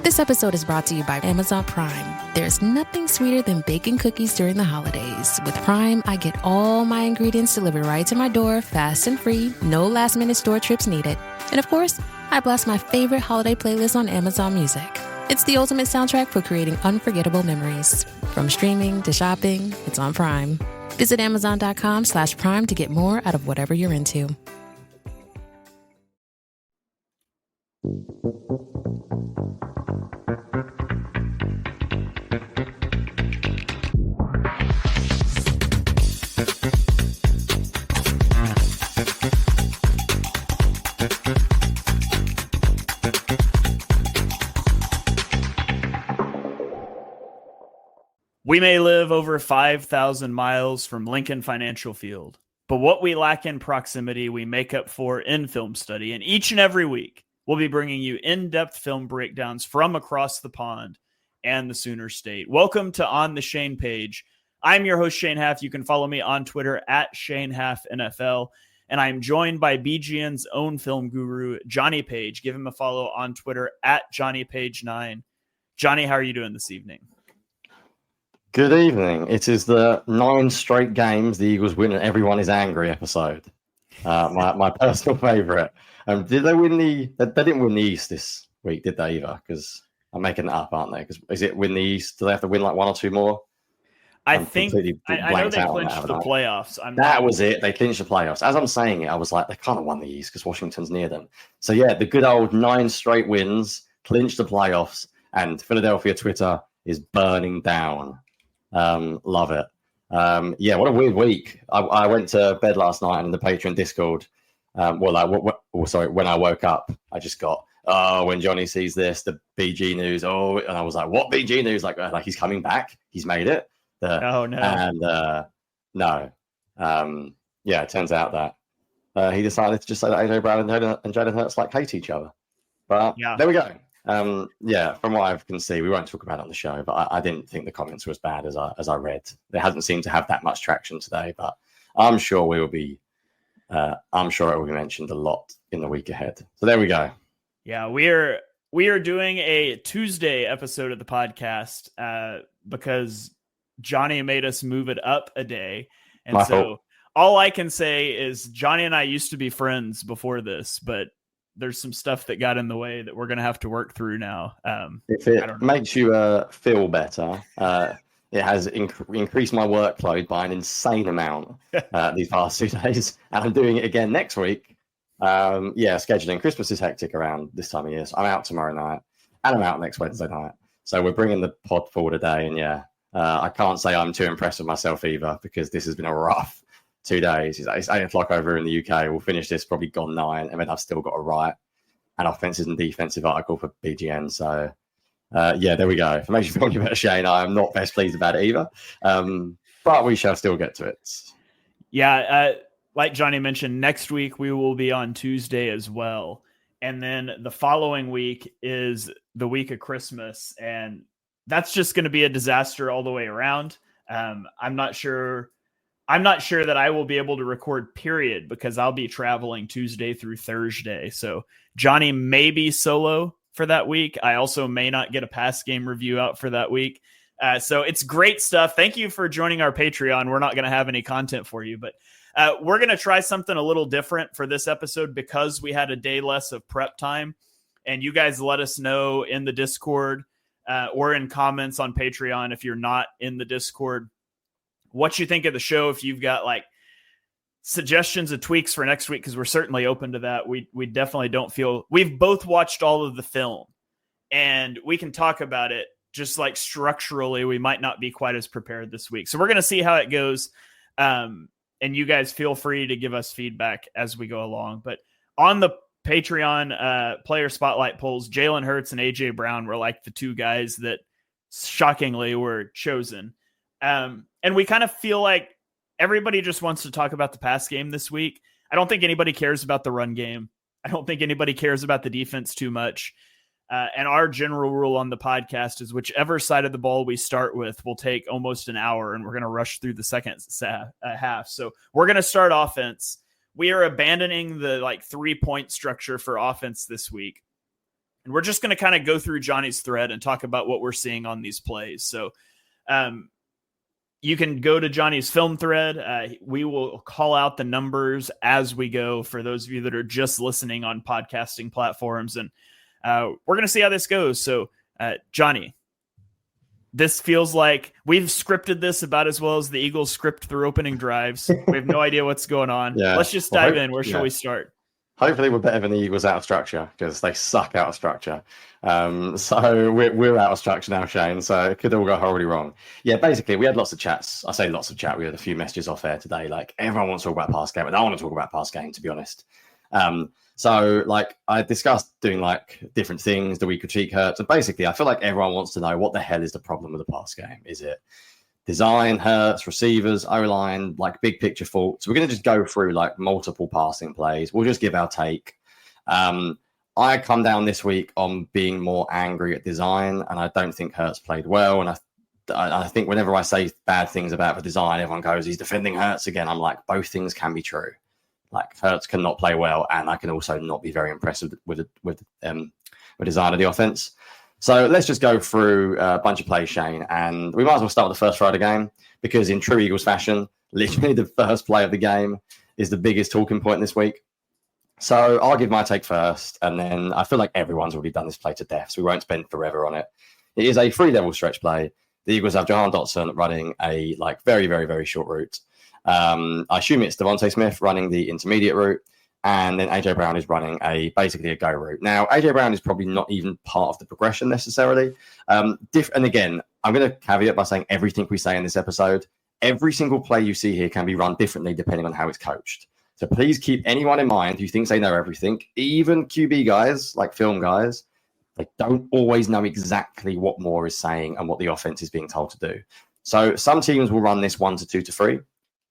This episode is brought to you by Amazon Prime. There's nothing sweeter than baking cookies during the holidays. With Prime, I get all my ingredients delivered right to my door, fast and free, no last-minute store trips needed. And of course, I blast my favorite holiday playlist on Amazon Music. It's the ultimate soundtrack for creating unforgettable memories. From streaming to shopping, it's on Prime. Visit Amazon.com/Prime to get more out of whatever you're into. We may live over 5,000 miles from Lincoln Financial Field, but what we lack in proximity, we make up for in film study. And each and every week, we'll be bringing you in-depth film breakdowns from across the pond and the Sooner State. Welcome to On the Shane Page. I'm your host, Shane Haff. You can follow me on Twitter at ShaneHaffNFL. And I'm joined by BGN's own film guru, Jonny Page. Give him a follow on Twitter at JohnnyPage9. Jonny, how are you doing this evening? Good evening. It is the 9 straight games the Eagles win and everyone is angry episode. My personal favourite. Did they win the? They didn't win the East this week, did they either? Because I'm making it up, aren't they? Because is it win the East? Do they have to win like 1 or 2 more? I think I know they clinched the playoffs. That was it. They clinched the playoffs. As I'm saying it, I was like, they can't have won the East because Washington's near them. So yeah, the good old 9 straight wins, clinched the playoffs, and Philadelphia Twitter is burning down. Love it. Yeah, what a weird week. I went to bed last night and in the Patreon Discord. When I woke up, I just got, when Jonny sees this, the BG news. And I was like, what BG news? Like he's coming back. He's made it. Oh no. And no. Yeah, it turns out that he decided to just say that AJ Brown and Jalen Hurts hate each other. But yeah, there we go. Yeah, from what I can see, we won't talk about it on the show, but I didn't think the comments were as bad as I read. It hasn't seemed to have that much traction today, but I'm sure it will be mentioned a lot in the week ahead. So there we go. Yeah, we are doing a Tuesday episode of the podcast because Jonny made us move it up a day. And My fault. All I can say is Jonny and I used to be friends before this, but there's some stuff that got in the way that we're going to have to work through now. If it makes you feel better, it has increased my workload by an insane amount these past 2 days. And I'm doing it again next week. Scheduling. Christmas is hectic around this time of year. So I'm out tomorrow night and I'm out next Wednesday night. So we're bringing the pod forward a day. And I can't say I'm too impressed with myself either because this has been a rough 2 days. It's 8 o'clock over in the UK. We'll finish this probably gone 9, and then I've still got to write an offensive and defensive article for BGN. So, there we go. If it makes you feel any better, Shane, I am not best pleased about it either. But we shall still get to it. Yeah, like Jonny mentioned, next week we will be on Tuesday as well. And then the following week is the week of Christmas, and that's just going to be a disaster all the way around. I'm not sure that I will be able to record, period, because I'll be traveling Tuesday through Thursday. So Jonny may be solo for that week. I also may not get a past game review out for that week. So it's great stuff. Thank you for joining our Patreon. We're not going to have any content for you, but we're going to try something a little different for this episode because we had a day less of prep time. And you guys let us know in the Discord or in comments on Patreon if you're not in the Discord what you think of the show. If you've got suggestions of tweaks for next week, because we're certainly open to that. We definitely don't feel we've both watched all of the film and we can talk about it. Just structurally, we might not be quite as prepared this week. So we're going to see how it goes. And you guys feel free to give us feedback as we go along. But on the Patreon player spotlight polls, Jalen Hurts and AJ Brown were the 2 guys that shockingly were chosen. And we kind of feel like everybody just wants to talk about the pass game this week. I don't think anybody cares about the run game. I don't think anybody cares about the defense too much. And our general rule on the podcast is whichever side of the ball we start with will take almost an hour, and we're going to rush through the second half. So we're going to start offense. We are abandoning the 3-point structure for offense this week. And we're just going to kind of go through Jonny's thread and talk about what we're seeing on these plays. So you can go to Jonny's film thread. We will call out the numbers as we go for those of you that are just listening on podcasting platforms. And we're going to see how this goes. So Jonny, this feels like we've scripted this about as well as the Eagles script through opening drives. We have no idea what's going on. Yeah. Let's just dive in. Where shall we start? Hopefully we're better than the Eagles out of structure, because they suck out of structure. So we're out of structure now, Shane. So it could all go horribly wrong. Yeah, basically we had lots of chats. I say lots of chat. We had a few messages off air today. Like, everyone wants to talk about pass game, but I don't want to talk about pass game, to be honest. So like I discussed doing like different things, the week critique Hurts. And basically I feel like everyone wants to know, what the hell is the problem with the pass game? Is it design, Hurts, receivers, O-line, like big picture faults? We're going to just go through like multiple passing plays. We'll just give our take. I come down this week on being more angry at design, and I don't think Hurts played well. And I think whenever I say bad things about the design, everyone goes, he's defending Hurts again. I'm like, both things can be true. Like, Hurts cannot play well, and I can also not be very impressed with the design of the offense. So let's just go through a bunch of plays, Shane, and we might as well start with the first throw of the game, because in true Eagles fashion, literally the first play of the game is the biggest talking point this week. So I'll give my take first, and then I feel like everyone's already done this play to death, so we won't spend forever on it. It is a 3-level stretch play. The Eagles have Jahan Dotson running a like very, very, very short route. I assume it's Devontae Smith running the intermediate route, and then AJ Brown is running basically a go route. Now, AJ Brown is probably not even part of the progression necessarily. And again, I'm going to caveat by saying everything we say in this episode, every single play you see here can be run differently depending on how it's coached. So please keep anyone in mind who thinks they know everything, even QB guys, like film guys, they don't always know exactly what Moore is saying and what the offense is being told to do. So some teams will run this 1 to 2 to 3.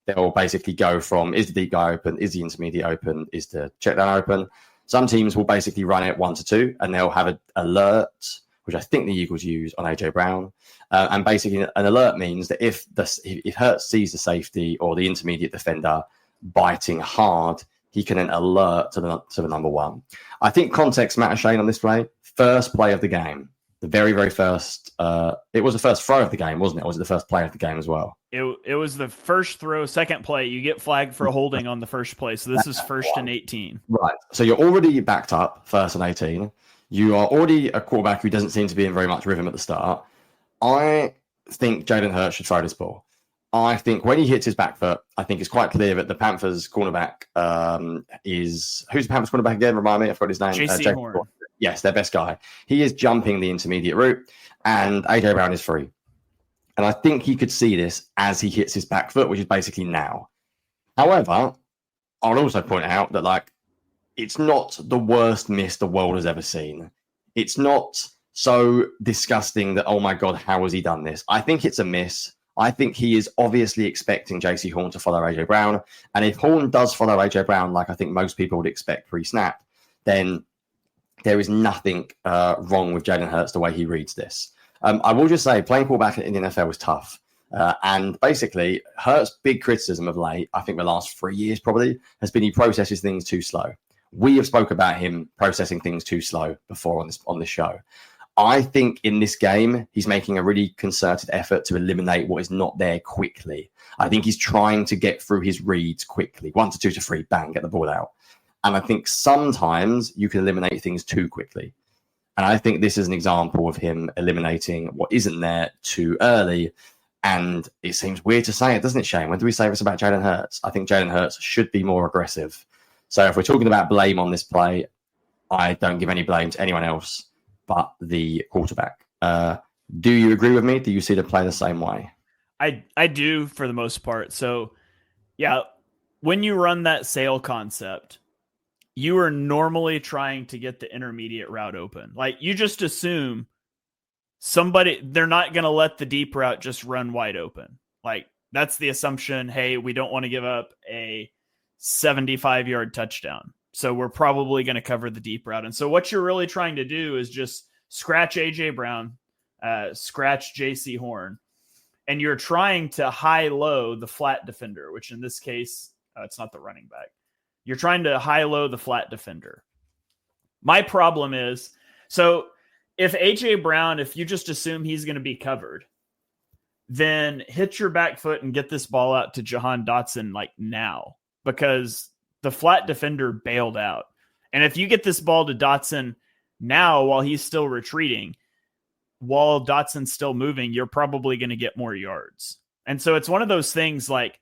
They'll basically go from, is the deep guy open? Is the intermediate open? Is the check down open? Some teams will basically run it 1 to 2, and they'll have an alert, which I think the Eagles use on AJ Brown. And basically an alert means that if Hurts sees the safety or the intermediate defender biting hard, he can then alert to the number one. I think context matters, Shane, on this play. First play of the game. The very, very first, it was the first throw of the game, wasn't it? Or was it the first play of the game as well? It was the first throw, second play. You get flagged for holding on the first play. So this is 1st and 18. Right. So you're already backed up, 1st and 18. You are already a quarterback who doesn't seem to be in very much rhythm at the start. I think Jalen Hurts should throw this ball. I think when he hits his back foot, I think it's quite clear that the Panthers cornerback who's the Panthers cornerback again? Remind me, I forgot his name. JC Horn. Yes, their best guy. He is jumping the intermediate route, and AJ Brown is free. And I think he could see this as he hits his back foot, which is basically now. However, I'll also point out that like it's not the worst miss the world has ever seen. It's not so disgusting that, oh my God, how has he done this? I think it's a miss. I think he is obviously expecting JC Horn to follow AJ Brown. And if Horn does follow AJ Brown, like I think most people would expect pre-snap, then there is nothing wrong with Jalen Hurts the way he reads this. I will just say playing quarterback in the NFL was tough. And basically, Hurts' big criticism of late, I think the last 3 years probably, has been he processes things too slow. We have spoke about him processing things too slow before on this show. I think in this game, he's making a really concerted effort to eliminate what is not there quickly. I think he's trying to get through his reads quickly. 1 to 2 to 3, bang, get the ball out. And I think sometimes you can eliminate things too quickly. And I think this is an example of him eliminating what isn't there too early. And it seems weird to say it, doesn't it, Shane? When do we say this about Jalen Hurts? I think Jalen Hurts should be more aggressive. So if we're talking about blame on this play, I don't give any blame to anyone else but the quarterback. Do you agree with me? Do you see the play the same way? I do for the most part. So, yeah, when you run that sail concept, you are normally trying to get the intermediate route open. Like you just assume they're not going to let the deep route just run wide open. Like that's the assumption. Hey, we don't want to give up a 75-yard touchdown. So we're probably going to cover the deep route. And so what you're really trying to do is just scratch AJ Brown, scratch JC Horn, and you're trying to high-low the flat defender, which in this case, it's not the running back. You're trying to high-low the flat defender. My problem is, So if AJ Brown, if you just assume he's going to be covered, then hit your back foot and get this ball out to Jahan Dotson like now, because the flat defender bailed out. And if you get this ball to Dotson now while he's still retreating, while Dotson's still moving, you're probably going to get more yards. And so it's one of those things like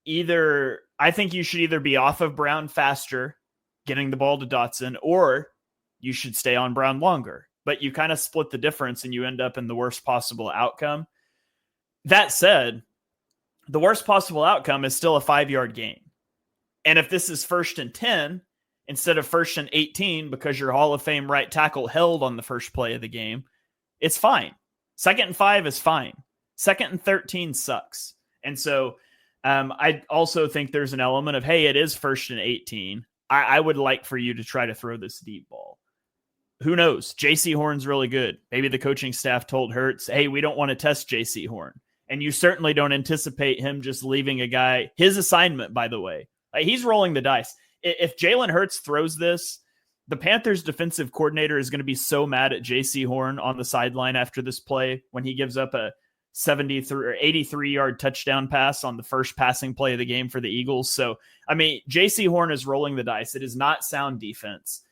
I think you should either be off of Brown faster, getting the ball to Dotson, or you should stay on Brown longer. But you kind of split the difference and you end up in the worst possible outcome. That said, the worst possible outcome is still a 5-yard gain. And if this is 1st and 10 instead of 1st and 18 because your Hall of Fame right tackle held on the first play of the game, it's fine. 2nd and 5 is fine. 2nd and 13 sucks. And so I also think there's an element of, hey, it is 1st and 18. I would like for you to try to throw this deep ball. Who knows? JC Horn's really good. Maybe the coaching staff told Hurts, hey, we don't want to test JC Horn. And you certainly don't anticipate him just leaving a guy. His assignment, by the way, he's rolling the dice. If Jalen Hurts throws this, the Panthers defensive coordinator is going to be so mad at JC Horn on the sideline after this play when he gives up a 73 or 83-yard touchdown pass on the first passing play of the game for the Eagles. So, I mean, JC Horn is rolling the dice. It is not sound defense.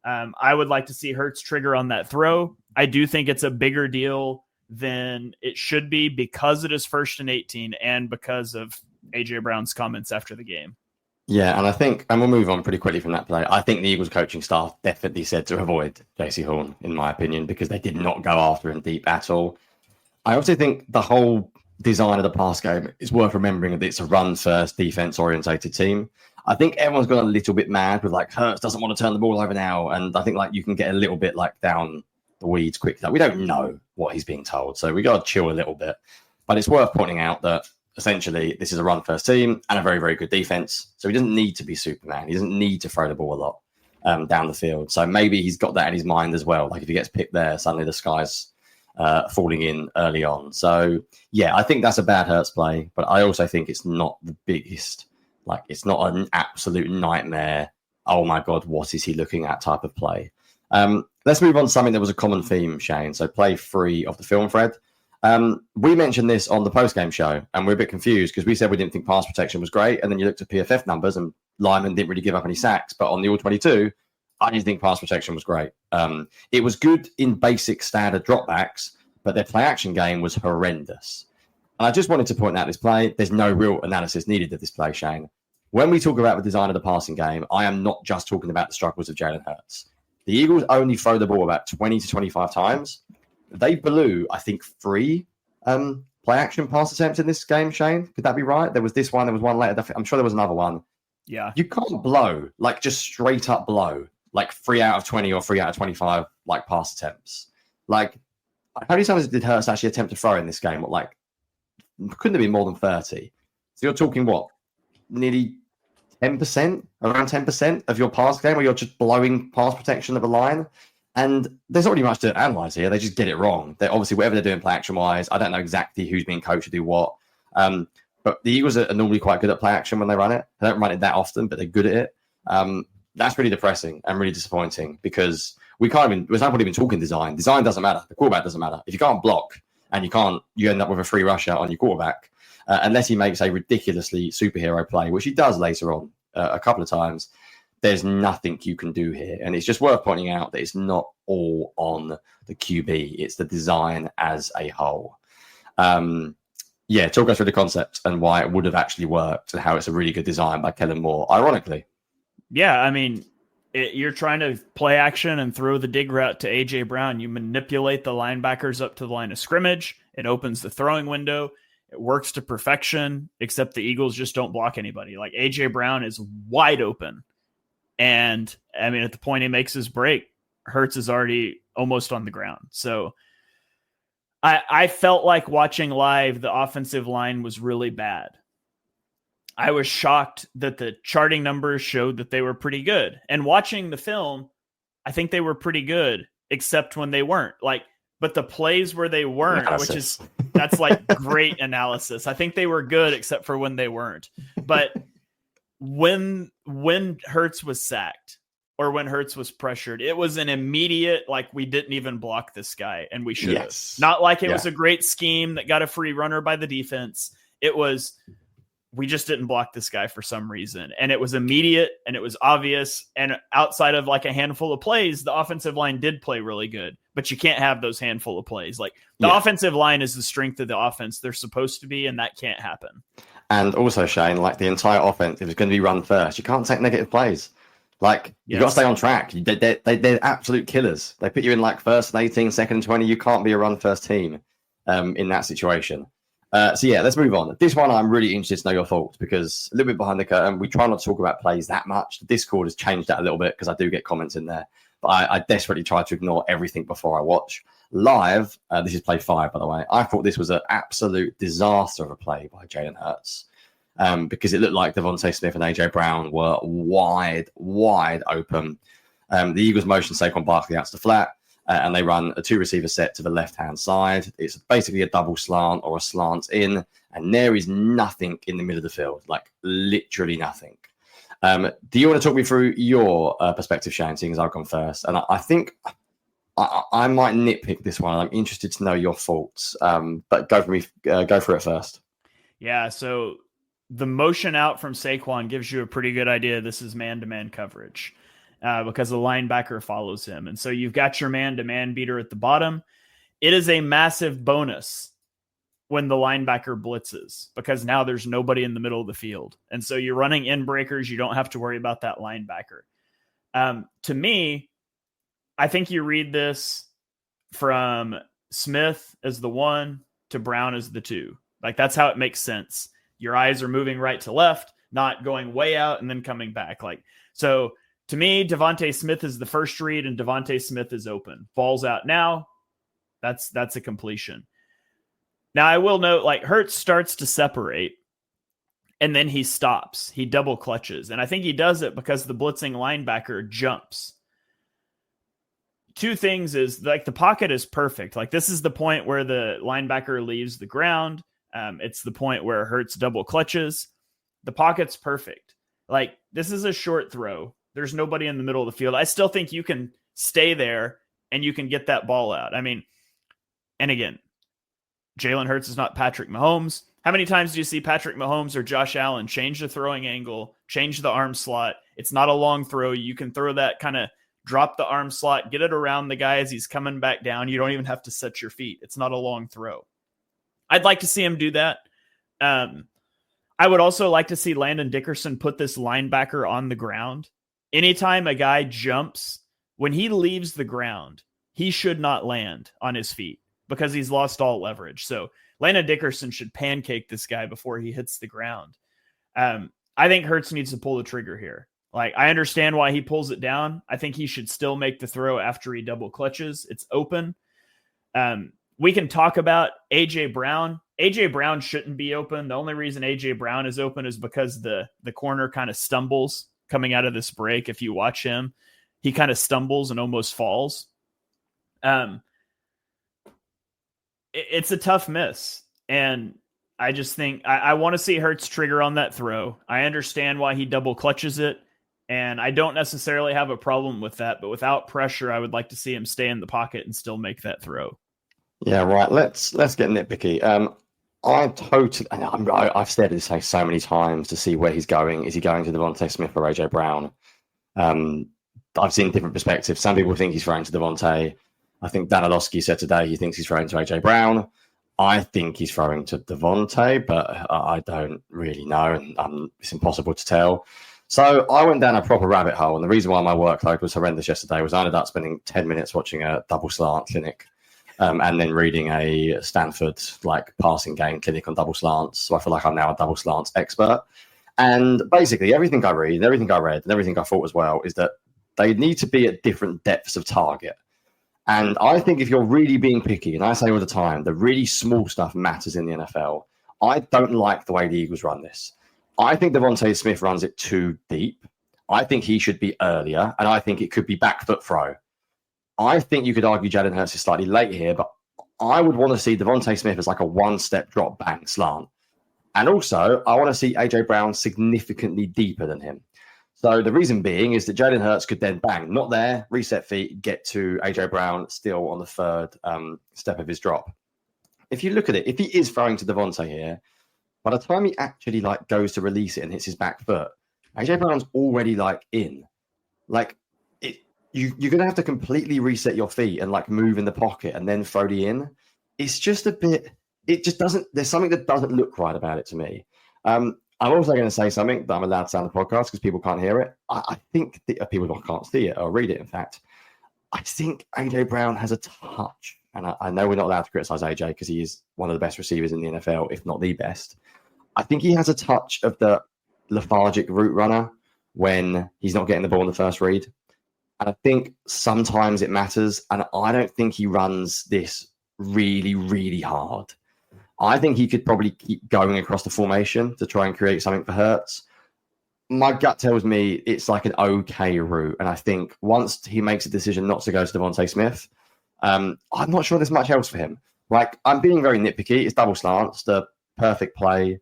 I would like to see Hurts trigger on that throw. I do think it's a bigger deal than it should be because it is 1st and 18 and because of AJ Brown's comments after the game. Yeah, and I think, and we'll move on pretty quickly from that play, I think the Eagles coaching staff definitely said to avoid JC Horn, in my opinion, because they did not go after him deep at all. I also think the whole design of the pass game is worth remembering that it's a run-first, defense-orientated team. I think everyone's got a little bit mad with like, Hurts doesn't want to turn the ball over now, and I think like you can get a little bit like down the weeds quickly. Like, we don't know what he's being told, so we got to chill a little bit. But it's worth pointing out that essentially this is a run-first team and a very, very good defense, so he doesn't need to be Superman. He doesn't need to throw the ball a lot down the field. So maybe he's got that in his mind as well. Like if he gets picked there, suddenly the sky's falling in early on. So yeah, I think that's a bad Hurts play, but I also think it's not the biggest, like it's not an absolute nightmare. Oh my God, what is he looking at type of play. Let's move on to something that was a common theme, Shane. So play 3 of the film thread. We mentioned this on the post-game show, and we're a bit confused because we said we didn't think pass protection was great, and then you looked at PFF numbers, and Lyman didn't really give up any sacks. But on the All-22, I didn't think pass protection was great. It was good in basic standard dropbacks, but their play-action game was horrendous. And I just wanted to point out this play. There's no real analysis needed of this play, Shane. When we talk about the design of the passing game, I am not just talking about the struggles of Jalen Hurts. The Eagles only throw the ball about 20 to 25 times. They blew, I think, 3 play action pass attempts in this game, Shane. Could that be right? There was this one. There was one later. I'm sure there was another one. Yeah. You can't blow, like just straight up blow, like 3 out of 20 or 3 out of 25, like pass attempps. Like, how many times did Hurts actually attempt to throw in this game? What, like, couldn't have been more than 30. So you're talking what? Nearly 10%, around 10% of your pass game where you're just blowing pass protection of a line. And there's not really much to analyze here. They just get it wrong. They obviously, whatever they're doing play action wise, I don't know exactly who's being coached to do what. But the Eagles are normally quite good at play action when they run it. They don't run it that often, but they're good at it. That's really depressing and really disappointing because there's no point even talking design. Design doesn't matter. The quarterback doesn't matter. If you can't block and you end up with a free rusher on your quarterback, unless he makes a ridiculously superhero play, which he does later on a couple of times, there's nothing you can do here. And it's just worth pointing out that it's not all on the QB. It's the design as a whole. Talk us through the concept and why it would have actually worked and how it's a really good design by Kellen Moore, ironically. Yeah, I mean, you're trying to play action and throw the dig route to A.J. Brown. You manipulate the linebackers up to the line of scrimmage. It opens the throwing window. It works to perfection, except the Eagles just don't block anybody. Like A.J. Brown is wide open. And I mean, at the point he makes his break, Hurts is already almost on the ground. So I felt like watching live, the offensive line was really bad. I was shocked that the charting numbers showed that they were pretty good. And watching the film, I think they were pretty good, except when they weren't. But the plays where they weren't, that's like great analysis. I think they were good, except for when they weren't. But when Hurts was sacked, or when Hurts was pressured. It was an immediate, like, we didn't even block this guy, and we should have. Yes. Not like it was a great scheme that got a free runner by the defense. It was, we just didn't block this guy for some reason. And it was immediate, and it was obvious. And outside of like a handful of plays, the offensive line did play really good. But you can't have those handful of plays. Like, the offensive line is the strength of the offense they're supposed to be, and that can't happen. And also, Shane, like, the entire offense, if it's going to be run first, you can't take negative plays. Like, you got to stay on track. They're absolute killers. They put you in like first and 18, second and 20. You can't be a run first team in that situation. So yeah, let's move on. This one, I'm really interested to know your thoughts, because a little bit behind the curtain, we try not to talk about plays that much. The Discord has changed that a little bit because I do get comments in there. But I desperately try to ignore everything before I watch. Live, this is play 5, by the way. I thought this was an absolute disaster of a play by Jalen Hurts. Because it looked like Devontae Smith and AJ Brown were wide open. The Eagles motion Saquon Barkley out to the flat, and they run a 2-receiver set to the left-hand side. It's basically a double slant or a slant in, and there is nothing in the middle of the field, like literally nothing. Do you want to talk me through your perspective, Shane, seeing as I've gone first? And I think I might nitpick this one. I'm interested to know your thoughts, but go for it first. Yeah, so the motion out from Saquon gives you a pretty good idea this is man-to-man coverage because the linebacker follows him. And so you've got your man-to-man beater at the bottom. It is a massive bonus when the linebacker blitzes, because now there's nobody in the middle of the field. And so you're running in breakers. You don't have to worry about that linebacker. To me, I think you read this from Smith as the 1 to Brown as the 2. Like, that's how it makes sense. Your eyes are moving right to left, not going way out and then coming back. Like, so to me, Devontae Smith is the first read, and Devontae Smith is open. Ball's out now. That's a completion. Now, I will note, like, Hurts starts to separate, and then he stops. He double clutches. And I think he does it because the blitzing linebacker jumps. Two things is, like, the pocket is perfect. Like, this is the point where the linebacker leaves the ground. It's the point where Hurts double clutches. The pocket's perfect. Like, this is a short throw. There's nobody in the middle of the field. I still think you can stay there and you can get that ball out. I mean, and again, Jalen Hurts is not Patrick Mahomes. How many times do you see Patrick Mahomes or Josh Allen change the throwing angle, change the arm slot? It's not a long throw. You can throw that, kind of drop the arm slot, get it around the guy as he's coming back down. You don't even have to set your feet. It's not a long throw. I'd like to see him do that. I would also like to see Landon Dickerson put this linebacker on the ground. Anytime a guy jumps, when he leaves the ground, he should not land on his feet because he's lost all leverage. So Landon Dickerson should pancake this guy before he hits the ground. I think Hurts needs to pull the trigger here. Like, I understand why he pulls it down. I think he should still make the throw after he double clutches. It's open. We can talk about A.J. Brown. A.J. Brown shouldn't be open. The only reason A.J. Brown is open is because the corner kind of stumbles coming out of this break. If you watch him, he kind of stumbles and almost falls. It's a tough miss. And I just think I want to see Hurts trigger on that throw. I understand why he double clutches it, and I don't necessarily have a problem with that. But without pressure, I would like to see him stay in the pocket and still make that throw. Yeah, right. Let's get nitpicky. I've stared at this face so many times to see where he's going. Is he going to Devontae Smith or AJ Brown? I've seen different perspectives. Some people think he's throwing to Devontae. I think Dan Orlovsky said today he thinks he's throwing to AJ Brown. I think he's throwing to Devontae, but I don't really know, and it's impossible to tell. So I went down a proper rabbit hole, and the reason why my workload was horrendous yesterday was I ended up spending 10 minutes watching a double slant clinic. And then reading a Stanford passing game clinic on double slants. So I feel like I'm now a double slants expert. And basically everything I read, and everything I read, and everything I thought as well is that they need to be at different depths of target. And I think if you're really being picky, and I say all the time, the really small stuff matters in the NFL. I don't like the way the Eagles run this. I think Devontae Smith runs it too deep. I think he should be earlier, and I think it could be back foot throw. I think you could argue Jalen Hurts is slightly late here, but I would want to see Devontae Smith as like a one-step drop, bang, slant. And also, I want to see AJ Brown significantly deeper than him. So the reason being is that Jalen Hurts could then bang, not there, reset feet, get to AJ Brown still on the third step of his drop. If you look at it, if he is throwing to Devontae here, by the time he actually like goes to release it and hits his back foot, AJ Brown's already like in. Like you're gonna have to completely reset your feet and like move in the pocket and then throw the in. It's just a bit. It just doesn't. There's something that doesn't look right about it to me. I'm also going to say something that I'm allowed to say on the podcast because people can't hear it. I think that people can't see it or read it. In fact, I think AJ Brown has a touch, and I know we're not allowed to criticize AJ because he is one of the best receivers in the NFL, if not the best. I think he has a touch of the lethargic route runner when he's not getting the ball in the first read. And I think sometimes it matters. And I don't think he runs this really, really hard. I think he could probably keep going across the formation to try and create something for Hurts. My gut tells me it's like an okay route. And I think once he makes a decision not to go to Devontae Smith, I'm not sure there's much else for him. Like, I'm being very nitpicky. It's double slants. The perfect play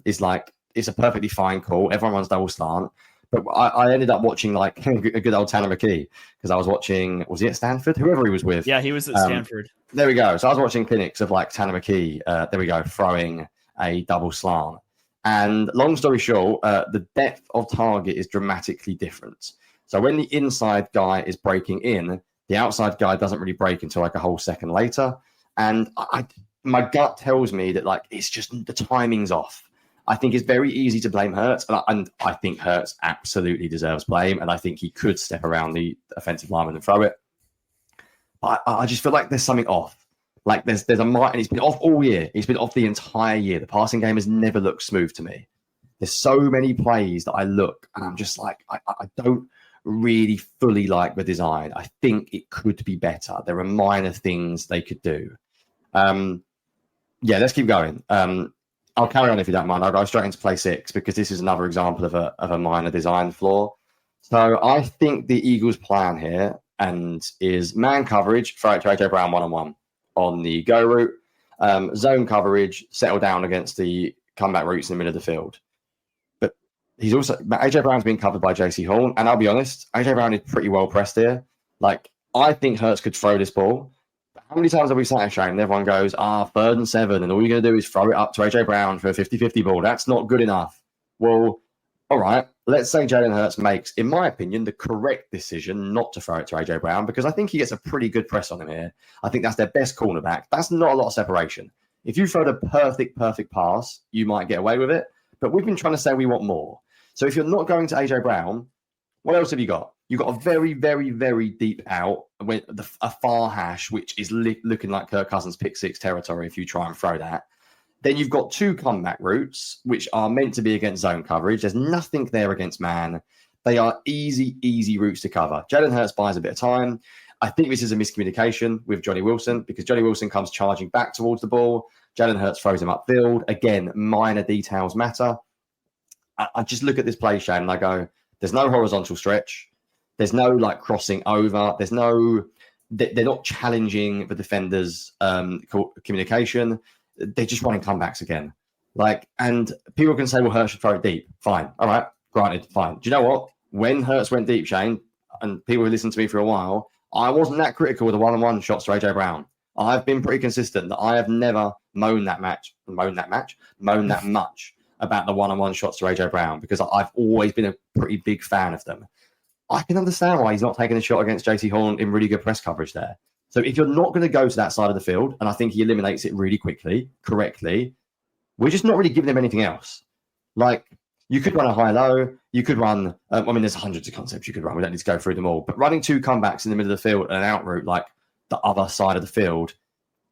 is like, it's a perfectly fine call. Everyone runs double slant. But I ended up watching like a good old Tanner McKee because I was watching, was he at Stanford? Whoever he was with. Yeah, he was at Stanford. There we go. So I was watching clinics of like Tanner McKee, there we go, throwing a double slant. And long story short, the depth of target is dramatically different. So when the inside guy is breaking in, the outside guy doesn't really break until like a whole second later. And my gut tells me that like it's just the timing's off. I think it's very easy to blame Hurts, and I think Hurts absolutely deserves blame, and I think he could step around the offensive lineman and throw it. But I just feel like there's something off. Like there's a and he's been off all year. He's been off the entire year. The passing game has never looked smooth to me. There's so many plays that I look and I'm just like, I don't really fully like the design. I think it could be better. There are minor things they could do. Yeah, let's keep going. I'll carry on if you don't mind. I'll go straight into play 6 because this is another example of a minor design flaw. So I think the Eagles' plan here is man coverage, throw it to AJ Brown one-on-one on the go route, zone coverage, settle down against the comeback routes in the middle of the field. But AJ Brown's been covered by JC Horn, and I'll be honest, AJ Brown is pretty well pressed here. Like, I think Hurts could throw this ball. How many times have we sat in Shane and everyone goes, 3rd and 7, and all you're going to do is throw it up to AJ Brown for a 50-50 ball? That's not good enough. Well, all right, let's say Jalen Hurts makes, in my opinion, the correct decision not to throw it to AJ Brown because I think he gets a pretty good press on him here. I think that's their best cornerback. That's not a lot of separation. If you throw the perfect pass, you might get away with it. But we've been trying to say we want more. So if you're not going to AJ Brown, what else have you got? You've got a very, very, very deep out, a far hash, which is looking like Kirk Cousins' pick 6 territory if you try and throw that. Then you've got 2 comeback routes, which are meant to be against zone coverage. There's nothing there against man. They are easy routes to cover. Jalen Hurts buys a bit of time. I think this is a miscommunication with Johnny Wilson because Johnny Wilson comes charging back towards the ball. Jalen Hurts throws him upfield. Again, minor details matter. I just look at this play, Shane, and I go, there's no horizontal stretch. There's no like crossing over. They're not challenging the defenders' communication. They're just running comebacks again. Like, and people can say, well, Hurts should throw it deep. Fine. All right. Granted. Fine. Do you know what? When Hurts went deep, Shane, and people who listened to me for a while, I wasn't that critical of the one-on-one shots to AJ Brown. I've been pretty consistent that I have never moaned that much about the one-on-one shots to AJ Brown because I've always been a pretty big fan of them. I can understand why he's not taking a shot against JC Horn in really good press coverage there. So if you're not going to go to that side of the field, and I think he eliminates it really quickly, correctly, we're just not really giving him anything else. Like, you could run a high-low, you could run, there's hundreds of concepts you could run. We don't need to go through them all. But running 2 comebacks in the middle of the field and an out route, like the other side of the field,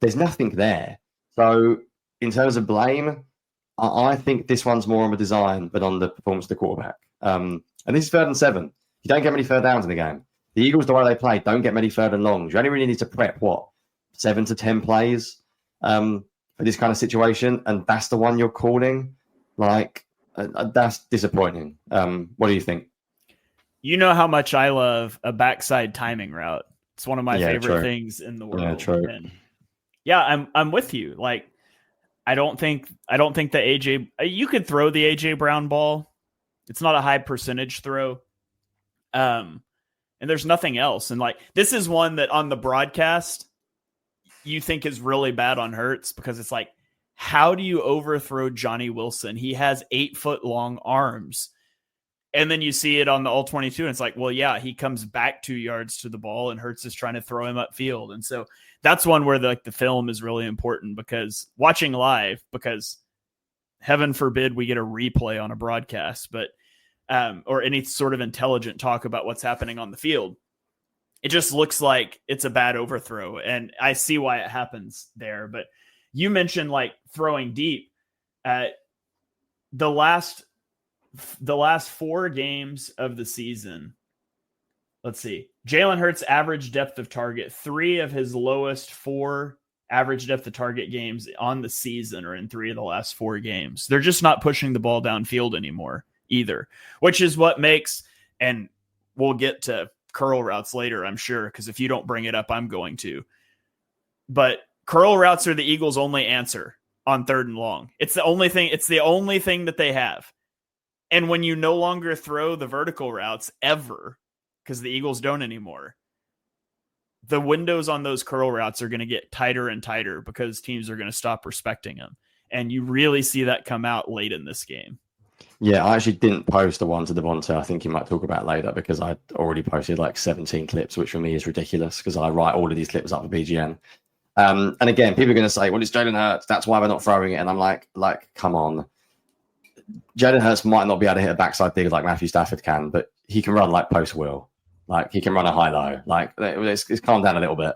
there's nothing there. So in terms of blame, I think this one's more on the design than on the performance of the quarterback. And this is 3rd and 7. You don't get many third downs in the game. The Eagles, the way they play, don't get many third and longs. You only really need to prep, 7 to 10 plays for this kind of situation, and that's the one you're calling? Like, that's disappointing. What do you think? You know how much I love a backside timing route. It's one of my favorite things in the world. Yeah, true. And I'm with you. Like, I don't think that AJ, you could throw the AJ Brown ball It's not a high percentage throw. And there's nothing else. And like, this is one that on the broadcast you think is really bad on Hurts, because it's like, how do you overthrow Johnny Wilson? He has 8-foot long arms. And then you see it on the All-22 and it's like, well, yeah, he comes back 2 yards to the ball and Hurts is trying to throw him upfield. And so that's one where the film is really important, because watching live, because heaven forbid we get a replay on a broadcast, but or any sort of intelligent talk about what's happening on the field, it just looks like it's a bad overthrow. And I see why it happens there. But you mentioned like throwing deep. The last 4 games of the season, let's see, Jalen Hurts' average depth of target, 3 of his lowest 4 average depth of target games on the season are in 3 of the last 4 games. They're just not pushing the ball downfield anymore either, which is what makes, and we'll get to curl routes later, I'm sure, because if you don't bring it up, I'm going to. But curl routes are the Eagles' only answer on 3rd and long. It's the only thing. It's the only thing that they have. And when you no longer throw the vertical routes ever, because the Eagles don't anymore, the windows on those curl routes are going to get tighter and tighter because teams are going to stop respecting them. And you really see that come out late in this game. Yeah, I actually didn't post the one to Devonta. I think you might talk about later, because I already posted like 17 clips, which for me is ridiculous because I write all of these clips up for BGN. And again, people are going to say, well, it's Jalen Hurts, that's why we're not throwing it. And I'm like, come on. Jalen Hurts might not be able to hit a backside dig like Matthew Stafford can, but he can run like post will. Like, he can run a high-low. Like, it's calmed down a little bit.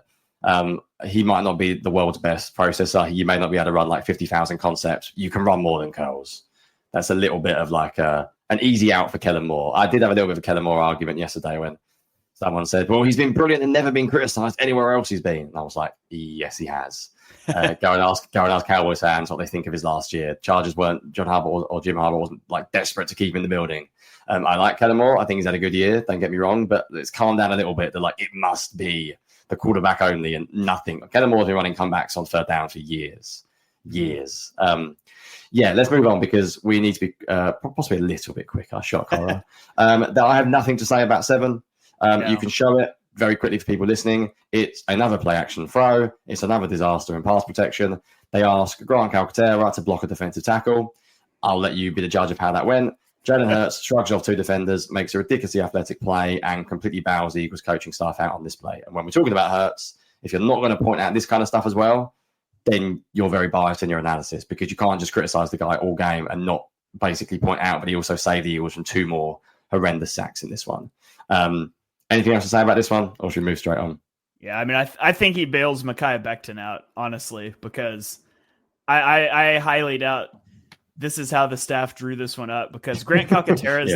He might not be the world's best processor. You may not be able to run like 50,000 concepts. You can run more than curls. That's a little bit of like an easy out for Kellen Moore. I did have a little bit of a Kellen Moore argument yesterday when someone said, well, he's been brilliant and never been criticized anywhere else he's been. And I was like, yes, he has. Go and ask Cowboys fans what they think of his last year. Chargers weren't, John Harbaugh or Jim Harbaugh wasn't like desperate to keep him in the building. I like Kellen Moore. I think he's had a good year. Don't get me wrong, but it's calmed down a little bit. They're like, it must be the quarterback only and nothing. Kellen Moore's been running comebacks on 3rd down for years. Yeah, let's move on because we need to be possibly a little bit quicker. Shock horror. I have nothing to say about 7. You can show it very quickly for people listening. It's another play action throw. It's another disaster in pass protection. They ask Grant Calcaterra to block a defensive tackle. I'll let you be the judge of how that went. Jalen Hurts shrugs off 2 defenders, makes a ridiculously athletic play, and completely bows the Eagles coaching staff out on this play. And when we're talking about Hurts, if you're not going to point out this kind of stuff as well, then you're very biased in your analysis, because you can't just criticize the guy all game and not basically point out, but he also saved the Eagles from 2 more horrendous sacks in this one. Anything else to say about this one, or should we move straight on? Yeah, I mean, I think he bails Mekhi Becton out, honestly, because I highly doubt this is how the staff drew this one up, because Grant Calcaterra is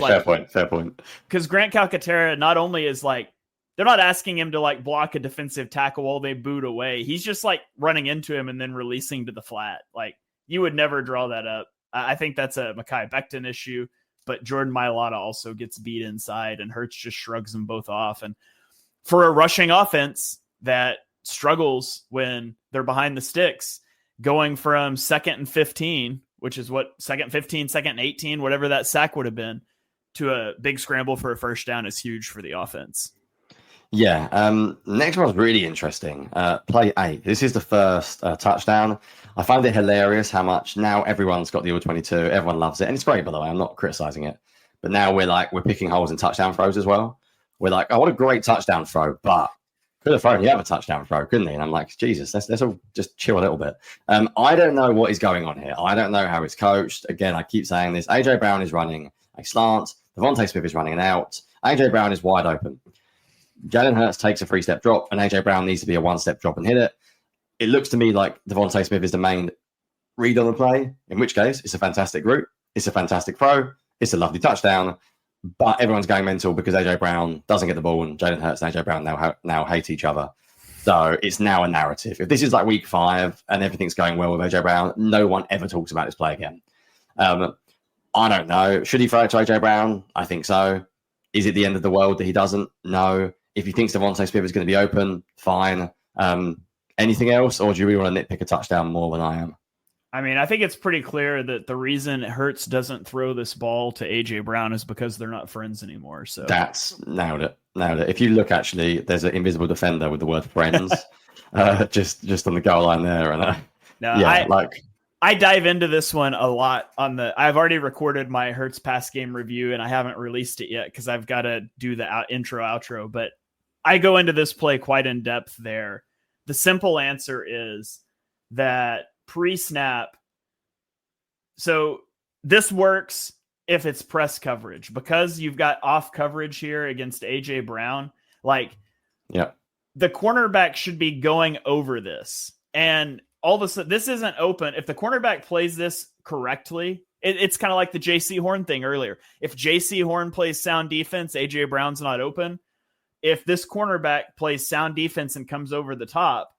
fair point. Because Grant Calcaterra not only is like, they're not asking him to like block a defensive tackle while they boot away. He's just like running into him and then releasing to the flat. Like, you would never draw that up. I think that's a Mekhi Becton issue, but Jordan Mailata also gets beat inside and Hurts just shrugs them both off. And for a rushing offense that struggles when they're behind the sticks, going from 2nd and 15, which is what 2nd 15, 2nd 18, whatever that sack would have been, to a big scramble for a first down is huge for the offense. Yeah. Next one's really interesting. Play 8. This is the first touchdown. I find it hilarious how much now everyone's got the All-22. Everyone loves it. And it's great, by the way. I'm not criticizing it. But now we're picking holes in touchdown throws as well. We're like, oh, what a great touchdown throw. But could have thrown the other touchdown throw, couldn't he? And I'm like, Jesus, let's all just chill a little bit. I don't know what is going on here. I don't know how it's coached. Again, I keep saying this. AJ Brown is running a slant. Devontae Smith is running an out. AJ Brown is wide open. Jalen Hurts takes a 3-step drop, and AJ Brown needs to be a 1-step drop and hit it. It looks to me like Devontae Smith is the main read on the play, in which case it's a fantastic route. It's a fantastic throw. It's a lovely touchdown. But everyone's going mental because AJ Brown doesn't get the ball, and Jalen Hurts and AJ Brown now hate each other. So it's now a narrative. If this is like week 5 and everything's going well with AJ Brown, no one ever talks about this play again. I don't know. Should he throw it to AJ Brown? I think so. Is it the end of the world that he doesn't? No. If he thinks Devontae Smith is going to be open, fine. Anything else, or do you really want to nitpick a touchdown more than I am? I mean, I think it's pretty clear that the reason Hurts doesn't throw this ball to AJ Brown is because they're not friends anymore. So that's nailed it. If you look, actually, there's an invisible defender with the word friends, just on the goal line there, and I dive into this one a lot I've already recorded my Hurts pass game review and I haven't released it yet because I've got to do the intro outro, but I go into this play quite in depth there. The simple answer is that pre-snap. So this works if it's press coverage, because you've got off coverage here against AJ Brown. The cornerback should be going over this, and all of a sudden this isn't open. If the cornerback plays this correctly, it's kind of like the JC Horn thing earlier. If JC Horn plays sound defense, AJ Brown's not open. If this cornerback plays sound defense and comes over the top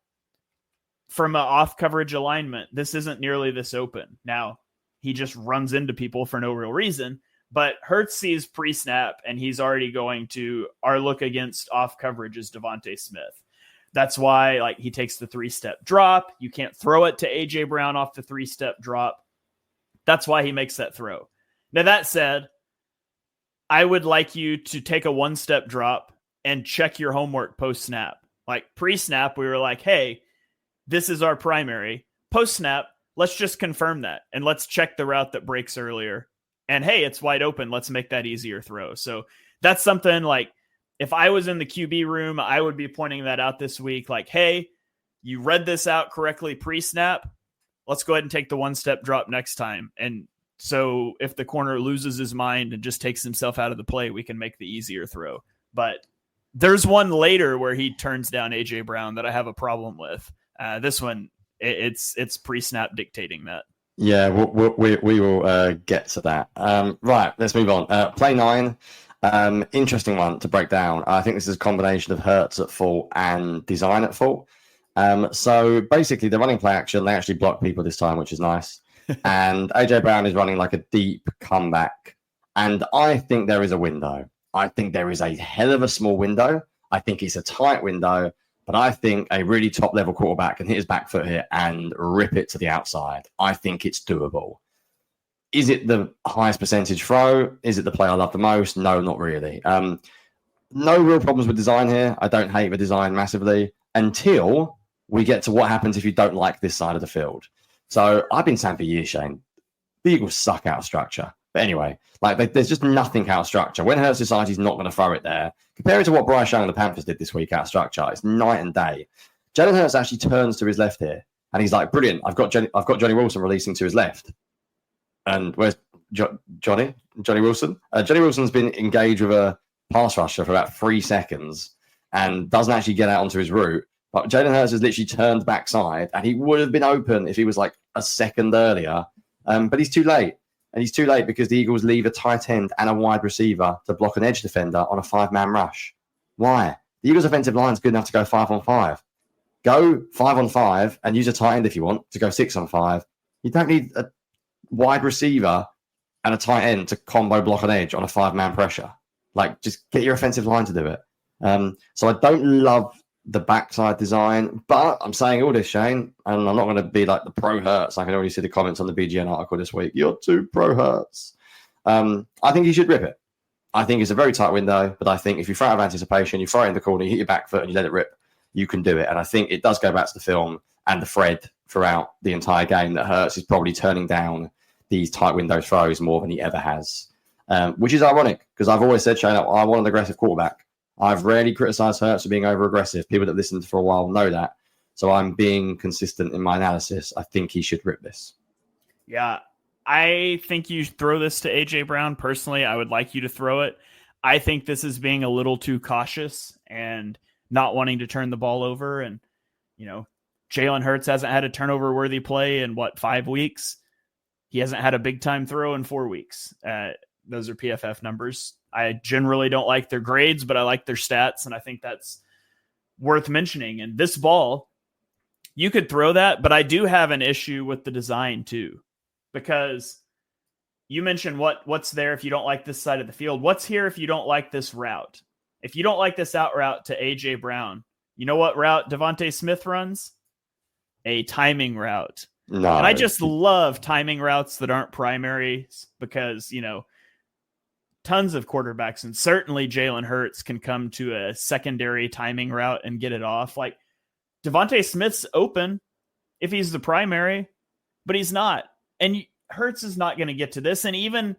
from an off coverage alignment, this isn't nearly this open. Now, he just runs into people for no real reason, but Hurts sees pre-snap and he's already going to our look against off coverage is Devontae Smith. That's why he takes the 3-step drop. You can't throw it to AJ Brown off the 3-step drop. That's why he makes that throw. Now, that said, I would like you to take a 1-step drop and check your homework post-snap. Pre-snap, we were like, hey, this is our primary. Post-snap, let's just confirm that. And let's check the route that breaks earlier. And hey, it's wide open. Let's make that easier throw. So that's something if I was in the QB room, I would be pointing that out this week. Hey, you read this out correctly pre-snap. Let's go ahead and take the 1-step drop next time. And so if the corner loses his mind and just takes himself out of the play, we can make the easier throw. But there's one later where he turns down AJ Brown that I have a problem with. This one, it's pre-snap dictating that. Yeah, we will get to that. Right, let's move on. Play 9, interesting one to break down. I think this is a combination of Hurts at fault and design at fault. So basically, they're running play action. They actually block people this time, which is nice. And AJ Brown is running a deep comeback. And I think there is a window. I think there is a hell of a small window. I think it's a tight window. But I think a really top-level quarterback can hit his back foot here and rip it to the outside. I think it's doable. Is it the highest percentage throw? Is it the play I love the most? No, not really. No real problems with design here. I don't hate the design massively until we get to what happens if you don't like this side of the field. So I've been saying for years, Shane, the Eagles suck out of structure. But anyway, there's just nothing out of structure. When Hurts decides he's not going to throw it there, compare it to what Bryce Young and the Panthers did this week out of structure. It's night and day. Jalen Hurts actually turns to his left here, and he's like, "Brilliant! I've got Jonny Wilson releasing to his left." And where's Jonny Wilson? Jonny Wilson's been engaged with a pass rusher for about 3 seconds and doesn't actually get out onto his route. But Jalen Hurts has literally turned backside, and he would have been open if he was a second earlier. But he's too late. And he's too late because the Eagles leave a tight end and a wide receiver to block an edge defender on a 5-man rush. Why? The Eagles' offensive line is good enough to go 5-on-5. Go 5-on-5 and use a tight end if you want to go 6-on-5. You don't need a wide receiver and a tight end to combo block an edge on a 5-man pressure. Just get your offensive line to do it. So I don't love the backside design, but I'm saying all this, Shane, and I'm not going to be the pro Hurts. I can already see the comments on the BGN article this week. You're too pro Hurts. I think you should rip it. I think it's a very tight window, but I think if you throw out of anticipation, you throw it in the corner, you hit your back foot and you let it rip, you can do it. And I think it does go back to the film and the thread throughout the entire game that Hurts is probably turning down these tight window throws more than he ever has, which is ironic because I've always said, Shane, I want an aggressive quarterback. I've rarely criticized Hurts for being over-aggressive. People that listened for a while know that. So I'm being consistent in my analysis. I think he should rip this. Yeah, I think you throw this to AJ Brown. Personally, I would like you to throw it. I think this is being a little too cautious and not wanting to turn the ball over. And, Jalen Hurts hasn't had a turnover-worthy play in, 5 weeks? He hasn't had a big-time throw in 4 weeks. Those are PFF numbers. I generally don't like their grades, but I like their stats, and I think that's worth mentioning. And this ball, you could throw that, but I do have an issue with the design too, because you mentioned what's there if you don't like this side of the field. What's here if you don't like this route? If you don't like this out route to AJ Brown, you know what route Devontae Smith runs? A timing route. No. And I just love timing routes that aren't primaries because, tons of quarterbacks, and certainly Jalen Hurts can come to a secondary timing route and get it off. Like Devontae Smith's open if he's the primary, but he's not. And Hurts is not going to get to this. And even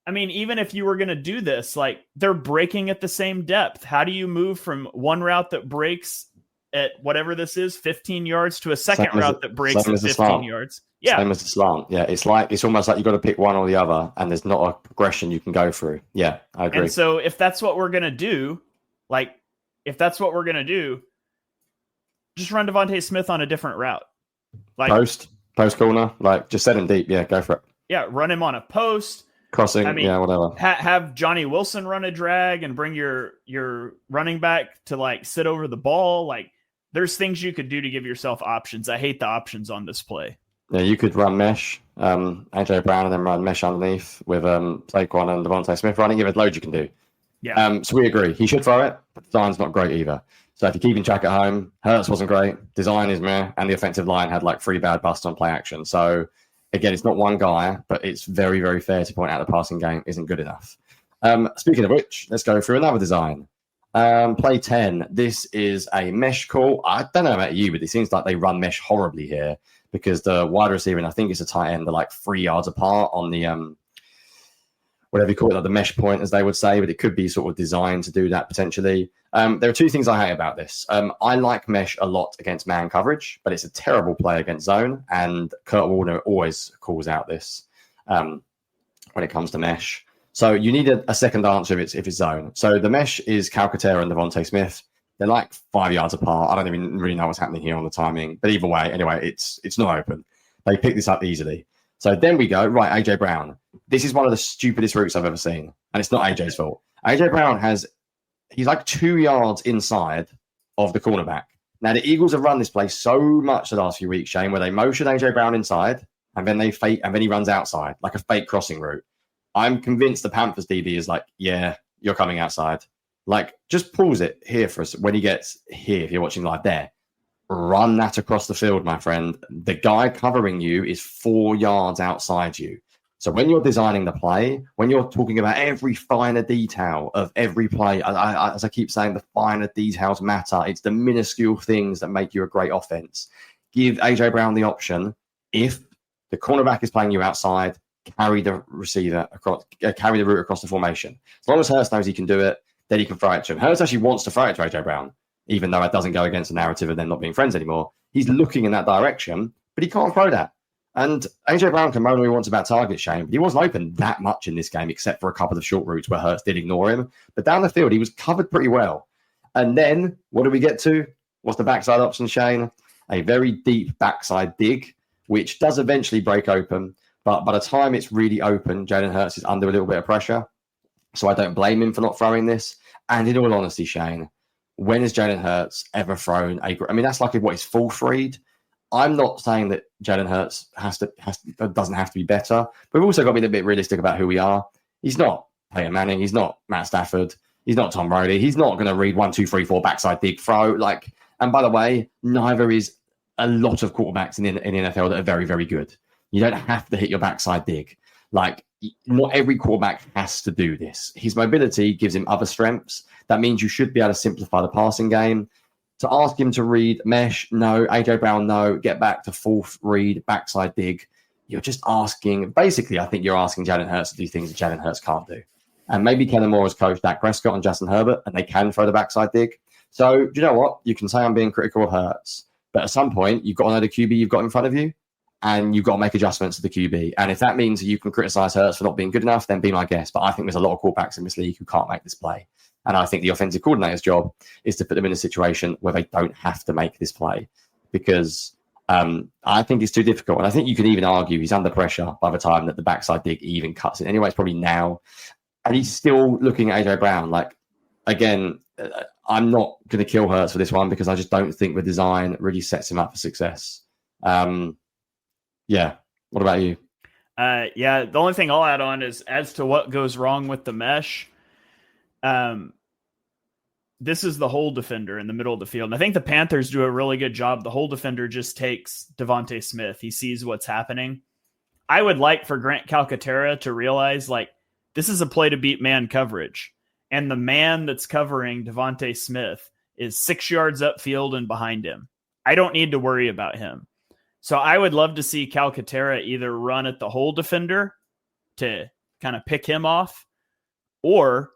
if you were going to do this, like they're breaking at the same depth. How do you move from one route that breaks at whatever this is, 15 yards to a second route that breaks at 15 yards? Yeah. Same as the slant. Yeah. It's almost like you've got to pick one or the other, and there's not a progression you can go through. Yeah, I agree. And so if that's what we're going to do, just run Devontae Smith on a different route. Like post corner, like just set him deep. Yeah, go for it. Yeah, run him on a post. Crossing, whatever. Have Johnny Wilson run a drag and bring your running back to like sit over the ball. Like there's things you could do to give yourself options. I hate the options on this play. Yeah, you could run mesh, AJ Brown, and then run mesh underneath with Saquon and Devontae Smith running. There's loads you can do. Yeah. So we agree. He should throw it, but the design's not great either. So if you're keeping track at home, Hurts wasn't great. Design is meh, and the offensive line had like 3 bad busts on play action. So again, it's not one guy, but it's very, very fair to point out the passing game isn't good enough. Speaking of which, let's go through another design. Play 10. This is a mesh call. I don't know about you, but it seems like they run mesh horribly here because the wide receiver, and I think it's a tight end, they're like 3 yards apart on the whatever you call it, like the mesh point, as they would say, but it could be sort of designed to do that potentially. There are 2 things I hate about this. I like mesh a lot against man coverage, but it's a terrible play against zone, and Kurt Warner always calls out this when it comes to mesh. So you need a second answer if it's zone. So the mesh is Calcaterra and Devontae Smith. They're like 5 yards apart. I don't even really know what's happening here on the timing. But either way, anyway, it's not open. They pick this up easily. So then we go, right, AJ Brown. This is one of the stupidest routes I've ever seen. And it's not AJ's fault. AJ Brown he's like 2 yards inside of the cornerback. Now, the Eagles have run this play so much the last few weeks, Shane, where they motion AJ Brown inside and then he runs outside, like a fake crossing route. I'm convinced the Panthers DB is like, yeah, you're coming outside. Like, just pause it here for us when he gets here, if you're watching live there. Run that across the field, my friend. The guy covering you is 4 yards outside you. So when you're designing the play, when you're talking about every finer detail of every play, as I keep saying, the finer details matter. It's the minuscule things that make you a great offense. Give AJ Brown the option. If the cornerback is playing you outside, carry the receiver across, carry the route across the formation. As long as Hurts knows he can do it, then he can throw it to him. Hurts actually wants to throw it to AJ Brown, even though it doesn't go against the narrative of them not being friends anymore. He's looking in that direction, but he can't throw that. And AJ Brown can moan all he wants about target, Shane, but he wasn't open that much in this game, except for a couple of short routes where Hurts did ignore him. But down the field, he was covered pretty well. And then, what do we get to? What's the backside option, Shane? A very deep backside dig, which does eventually break open. But by the time it's really open, Jalen Hurts is under a little bit of pressure. So I don't blame him for not throwing this. And in all honesty, Shane, when has Jalen Hurts ever thrown that's like his fourth read. I'm not saying that Jalen Hurts doesn't have to be better. But we've also got to be a bit realistic about who we are. He's not Peyton Manning. He's not Matt Stafford. He's not Tom Brady. He's not going to read 1, 2, 3, 4 backside dig throw. And by the way, neither is a lot of quarterbacks in the NFL that are very, very good. You don't have to hit your backside dig. Not every quarterback has to do this. His mobility gives him other strengths. That means you should be able to simplify the passing game. To ask him to read mesh, no. AJ Brown, no. Get back to fourth read, backside dig. You're just asking. Basically, I think you're asking Jalen Hurts to do things that Jalen Hurts can't do. And maybe Kellen Moore has coached Dak Prescott and Justin Herbert, and they can throw the backside dig. So, do you know what? You can say I'm being critical of Hurts, but at some point, you've got to know the QB you've got in front of you, and you've got to make adjustments to the QB. And if that means you can criticize Hurts for not being good enough, then be my guest. But I think there's a lot of quarterbacks in this league who can't make this play. And I think the offensive coordinator's job is to put them in a situation where they don't have to make this play, because I think it's too difficult. And I think you could even argue he's under pressure by the time that the backside dig even cuts it. Anyway, it's probably now. And he's still looking at AJ Brown. Again, I'm not going to kill Hurts for this one because I just don't think the design really sets him up for success. Yeah. What about you? The only thing I'll add on is as to what goes wrong with the mesh. this is the hole defender in the middle of the field. And I think the Panthers do a really good job. The hole defender just takes Devontae Smith. He sees what's happening. I would like for Grant Calcaterra to realize, like, this is a play to beat man coverage. And the man that's covering Devontae Smith is 6 yards upfield and behind him. I don't need to worry about him. So I would love to see Calcaterra either run at the hole defender to kind of pick him off, or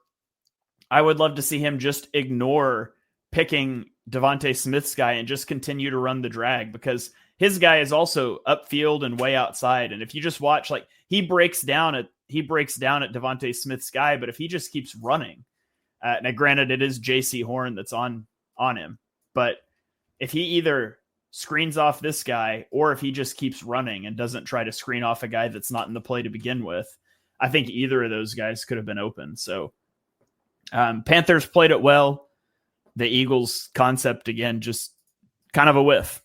I would love to see him just ignore picking Devontae Smith's guy and just continue to run the drag, because his guy is also upfield and way outside. And if you just watch, like, he breaks down at Devontae Smith's guy, but if he just keeps running, now granted it is JC Horn that's on him, but if he either screens off this guy or if he just keeps running and doesn't try to screen off a guy that's not in the play to begin with, I think either of those guys could have been open. So Panthers played it well. The Eagles concept, again, just kind of a whiff.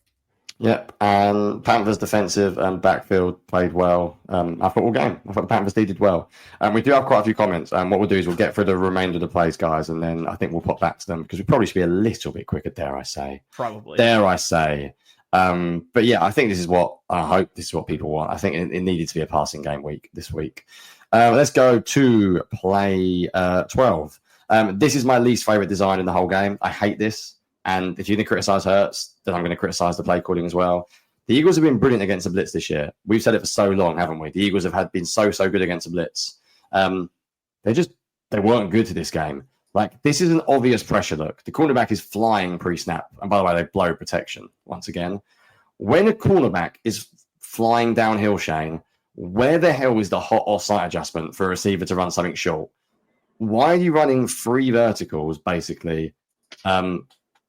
Yep, and Panthers defensive and backfield played well. I thought all game. I thought the Panthers did well. We do have quite a few comments. What we'll do is we'll get through the remainder of the plays, guys, and then I think we'll pop back to them because we probably should be a little bit quicker, dare I say. Probably. Dare I say. But yeah, I think this is what I hope this is what people want. I think it needed to be a passing game week this week. Let's go to play 12. This is my least favorite design in the whole game. I hate this. And if you're going to criticize Hurts, then I'm going to criticize the play calling as well. The Eagles have been brilliant against the blitz this year. We've said it for so long, haven't we? The Eagles have been so good against the blitz. They weren't good to this game. Like, this is an obvious pressure look. The cornerback is flying pre-snap. And by the way, they blow protection once again. When a cornerback is flying downhill, Shane, where the hell is the hot offside adjustment for a receiver to run something short? Why are you running 3 verticals, basically?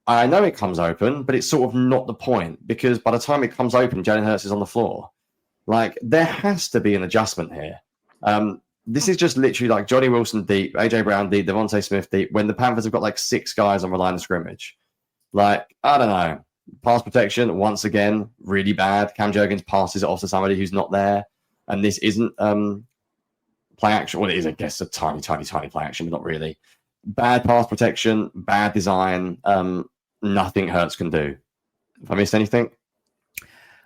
I know it comes open, but it's sort of not the point, because by the time it comes open, Jalen Hurts is on the floor. Like, there has to be an adjustment here. This is just literally like Johnny Wilson deep, AJ Brown deep, Devontae Smith deep, when the Panthers have got like 6 guys on the line of scrimmage. Like, I don't know. Pass protection, once again, really bad. Cam Jurgens passes it off to somebody who's not there. And this isn't play action. Well, it is, I guess, a tiny play action, but not really. Bad pass protection, bad design. Nothing Hurts can do. If I missed anything?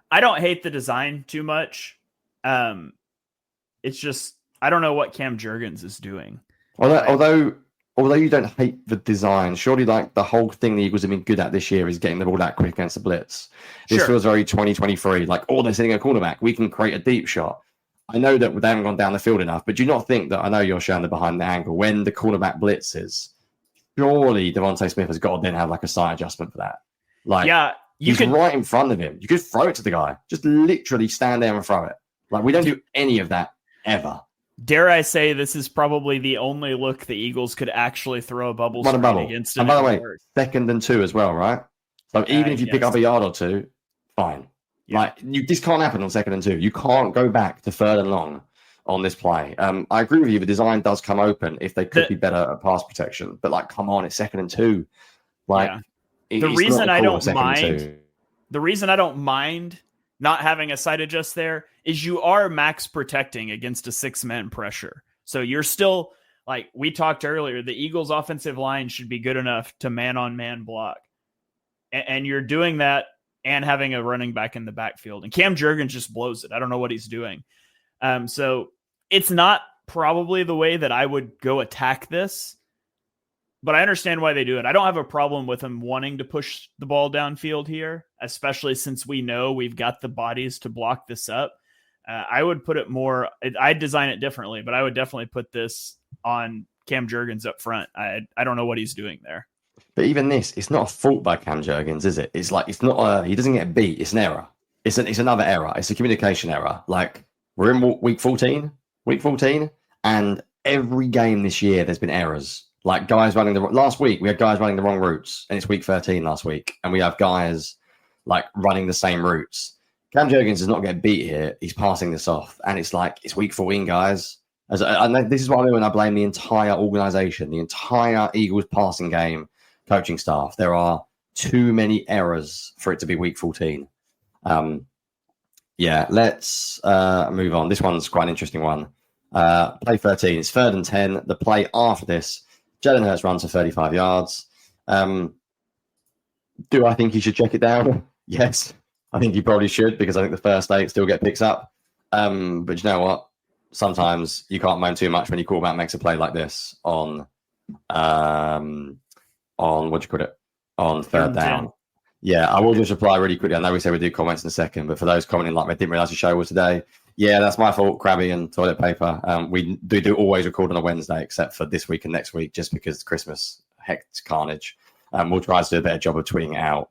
I don't hate the design too much. It's just, I don't know what Cam Jurgens is doing. Although you don't hate the design, surely like the whole thing the Eagles have been good at this year is getting the ball that quick against the blitz. This feels very 2023. Like, they're sitting a cornerback. We can create a deep shot. I know that they haven't gone down the field enough, but do you not think that, I know you're showing the behind the angle, when the cornerback blitzes, surely Devontae Smith has got to then have like a side adjustment for that. Like, yeah, he's right in front of him. You could throw it to the guy. Just literally stand there and throw it. Like, we don't do any of that ever. Dare I say this is probably the only look the Eagles could actually throw a bubble screen against. And by the way, 2nd and 2 as well, right? So even if you pick up a yard or 2, fine. Yeah. Like, this can't happen on 2nd and 2. You can't go back to 3rd and long on this play. I agree with you. The design does come open if they could be better at pass protection. But, like, come on, it's 2nd and 2. Like, the reason I don't mind not having a side adjust there is you are max protecting against a 6-man pressure. So you're still, like we talked earlier, the Eagles offensive line should be good enough to man-on-man block. And you're doing that and having a running back in the backfield. And Cam Jurgens just blows it. I don't know what he's doing. So it's not probably the way that I would go attack this, but I understand why they do it. I don't have a problem with them wanting to push the ball downfield here, especially since we know we've got the bodies to block this up. I would put it more, I'd design it differently, but I would definitely put this on Cam Jurgens up front. I don't know what he's doing there. But even this, it's not a fault by Cam Jurgens, is it? It's like, it's not he doesn't get beat. It's an error. It's another error. It's a communication error. Like, we're in week 14, and every game this year, there's been errors. Like, guys running last week, we had guys running the wrong routes, and it's week 13 last week, and we have guys like running the same routes. Cam Jurgens does not get beat here. He's passing this off, and it's like, it's week 14, guys. And this is what I mean when I blame the entire organization, the entire Eagles passing game, coaching staff. There are too many errors for it to be week 14. Let's move on. This one's quite an interesting one. Play 13. It's 3rd and 10. The play after this, Jalen Hurts runs for 35 yards. Do I think he should check it down? Yes, I think he probably should, because I think the first 8 still get picks up. But you know what? Sometimes you can't moan too much when your quarterback makes a play like this on what do you call it? On third down. Yeah, I will just reply really quickly. I know we said we do comments in a second, but for those commenting like, I didn't realize the show was today. Yeah, that's my fault, Krabby and toilet paper. We do always record on a Wednesday, except for this week and next week, just because Christmas heck carnage. We'll try to do a better job of tweeting it out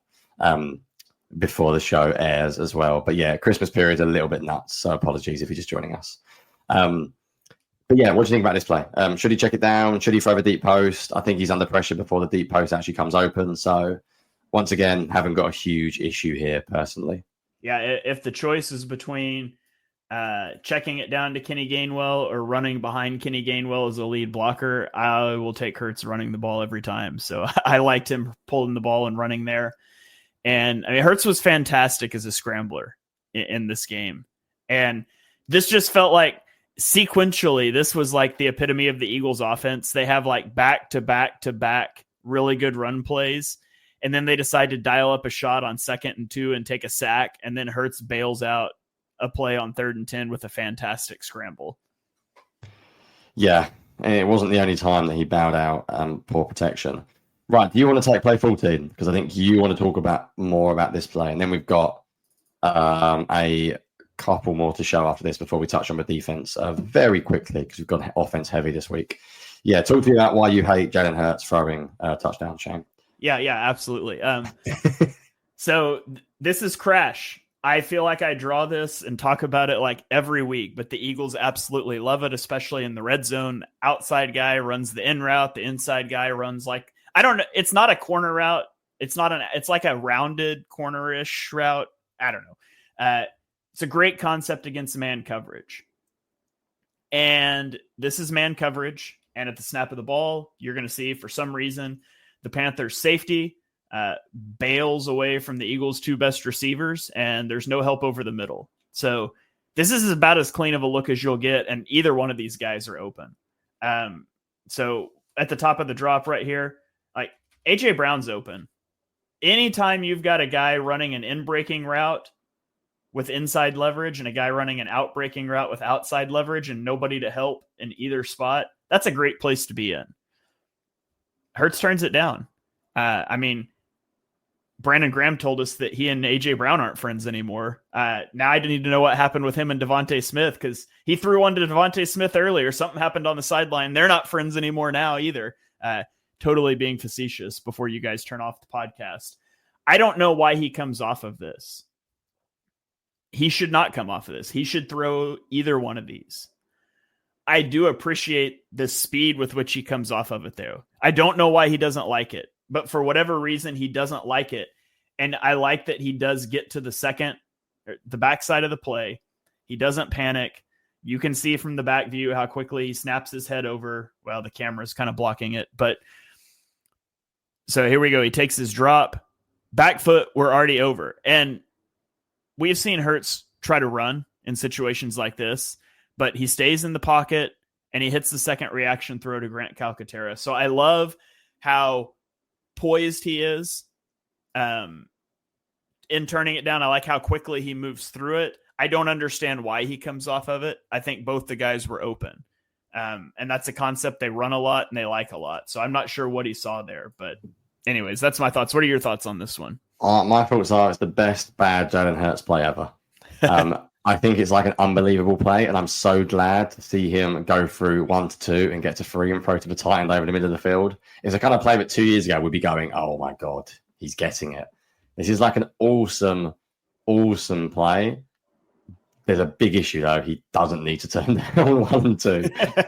before the show airs as well. But yeah, Christmas period is a little bit nuts, so apologies if you're just joining us. But yeah, what do you think about this play? Should he check it down? Should he throw the deep post? I think he's under pressure before the deep post actually comes open. So once again, haven't got a huge issue here personally. Yeah, if the choice is between checking it down to Kenny Gainwell or running behind Kenny Gainwell as a lead blocker, I will take Hurts running the ball every time. So I liked him pulling the ball and running there. And I mean, Hurts was fantastic as a scrambler in this game. And this just felt like sequentially, this was like the epitome of the Eagles offense. They have like back to back to back really good run plays. And then they decide to dial up a shot on 2nd and 2 and take a sack. And then Hurts bails out a play on 3rd and 10 with a fantastic scramble. Yeah, and it wasn't the only time that he bowed out. Poor protection. Right, do you want to take play 14? Because I think you want to talk about more about this play. And then we've got a couple more to show after this before we touch on the defense very quickly, because we've got offense heavy this week. Yeah, talk to me about why you hate Jalen Hurts throwing touchdown, Shane. Yeah, absolutely. So this is Crash. I feel like I draw this and talk about it like every week, but the Eagles absolutely love it, especially in the red zone. Outside guy runs the in route. The inside guy runs like, I don't know. It's not a corner route. It's like a rounded corner-ish route. I don't know. It's a great concept against man coverage. And this is man coverage. And at the snap of the ball, you're going to see, for some reason, the Panthers safety bails away from the Eagles' 2 best receivers, and there's no help over the middle. So this is about as clean of a look as you'll get, and either one of these guys are open. So at the top of the drop right here, like AJ Brown's open. Anytime you've got a guy running an in-breaking route with inside leverage and a guy running an out-breaking route with outside leverage and nobody to help in either spot, that's a great place to be in. Hurts turns it down. I mean, Brandon Graham told us that he and AJ Brown aren't friends anymore. Now I need to know what happened with him and Devontae Smith, because he threw one to Devontae Smith earlier. Something happened on the sideline. They're not friends anymore now either. Totally being facetious before you guys turn off the podcast. I don't know why he comes off of this. He should not come off of this. He should throw either one of these. I do appreciate the speed with which he comes off of it, though. I don't know why he doesn't like it, but for whatever reason, he doesn't like it. And I like that he does get to the backside of the play. He doesn't panic. You can see from the back view how quickly he snaps his head over. Well, the camera's kind of blocking it, but so here we go. He takes his drop. Back foot, we're already over. And we've seen Hurts try to run in situations like this, but he stays in the pocket and he hits the second reaction throw to Grant Calcaterra. So I love how poised he is in turning it down. I like how quickly he moves through it. I don't understand why he comes off of it. I think both the guys were open. And that's a concept they run a lot and they like a lot. So I'm not sure what he saw there, but anyways, that's my thoughts. What are your thoughts on this one? My thoughts are it's the best bad Jalen Hurts play ever. I think it's like an unbelievable play, and I'm so glad to see him go through 1 to 2 and get to 3 and throw to the tight end over the middle of the field. It's a kind of play that 2 years ago we'd be going, oh my God, he's getting it. This is like an awesome, awesome play. There's a big issue, though. He doesn't need to turn down 1 and 2.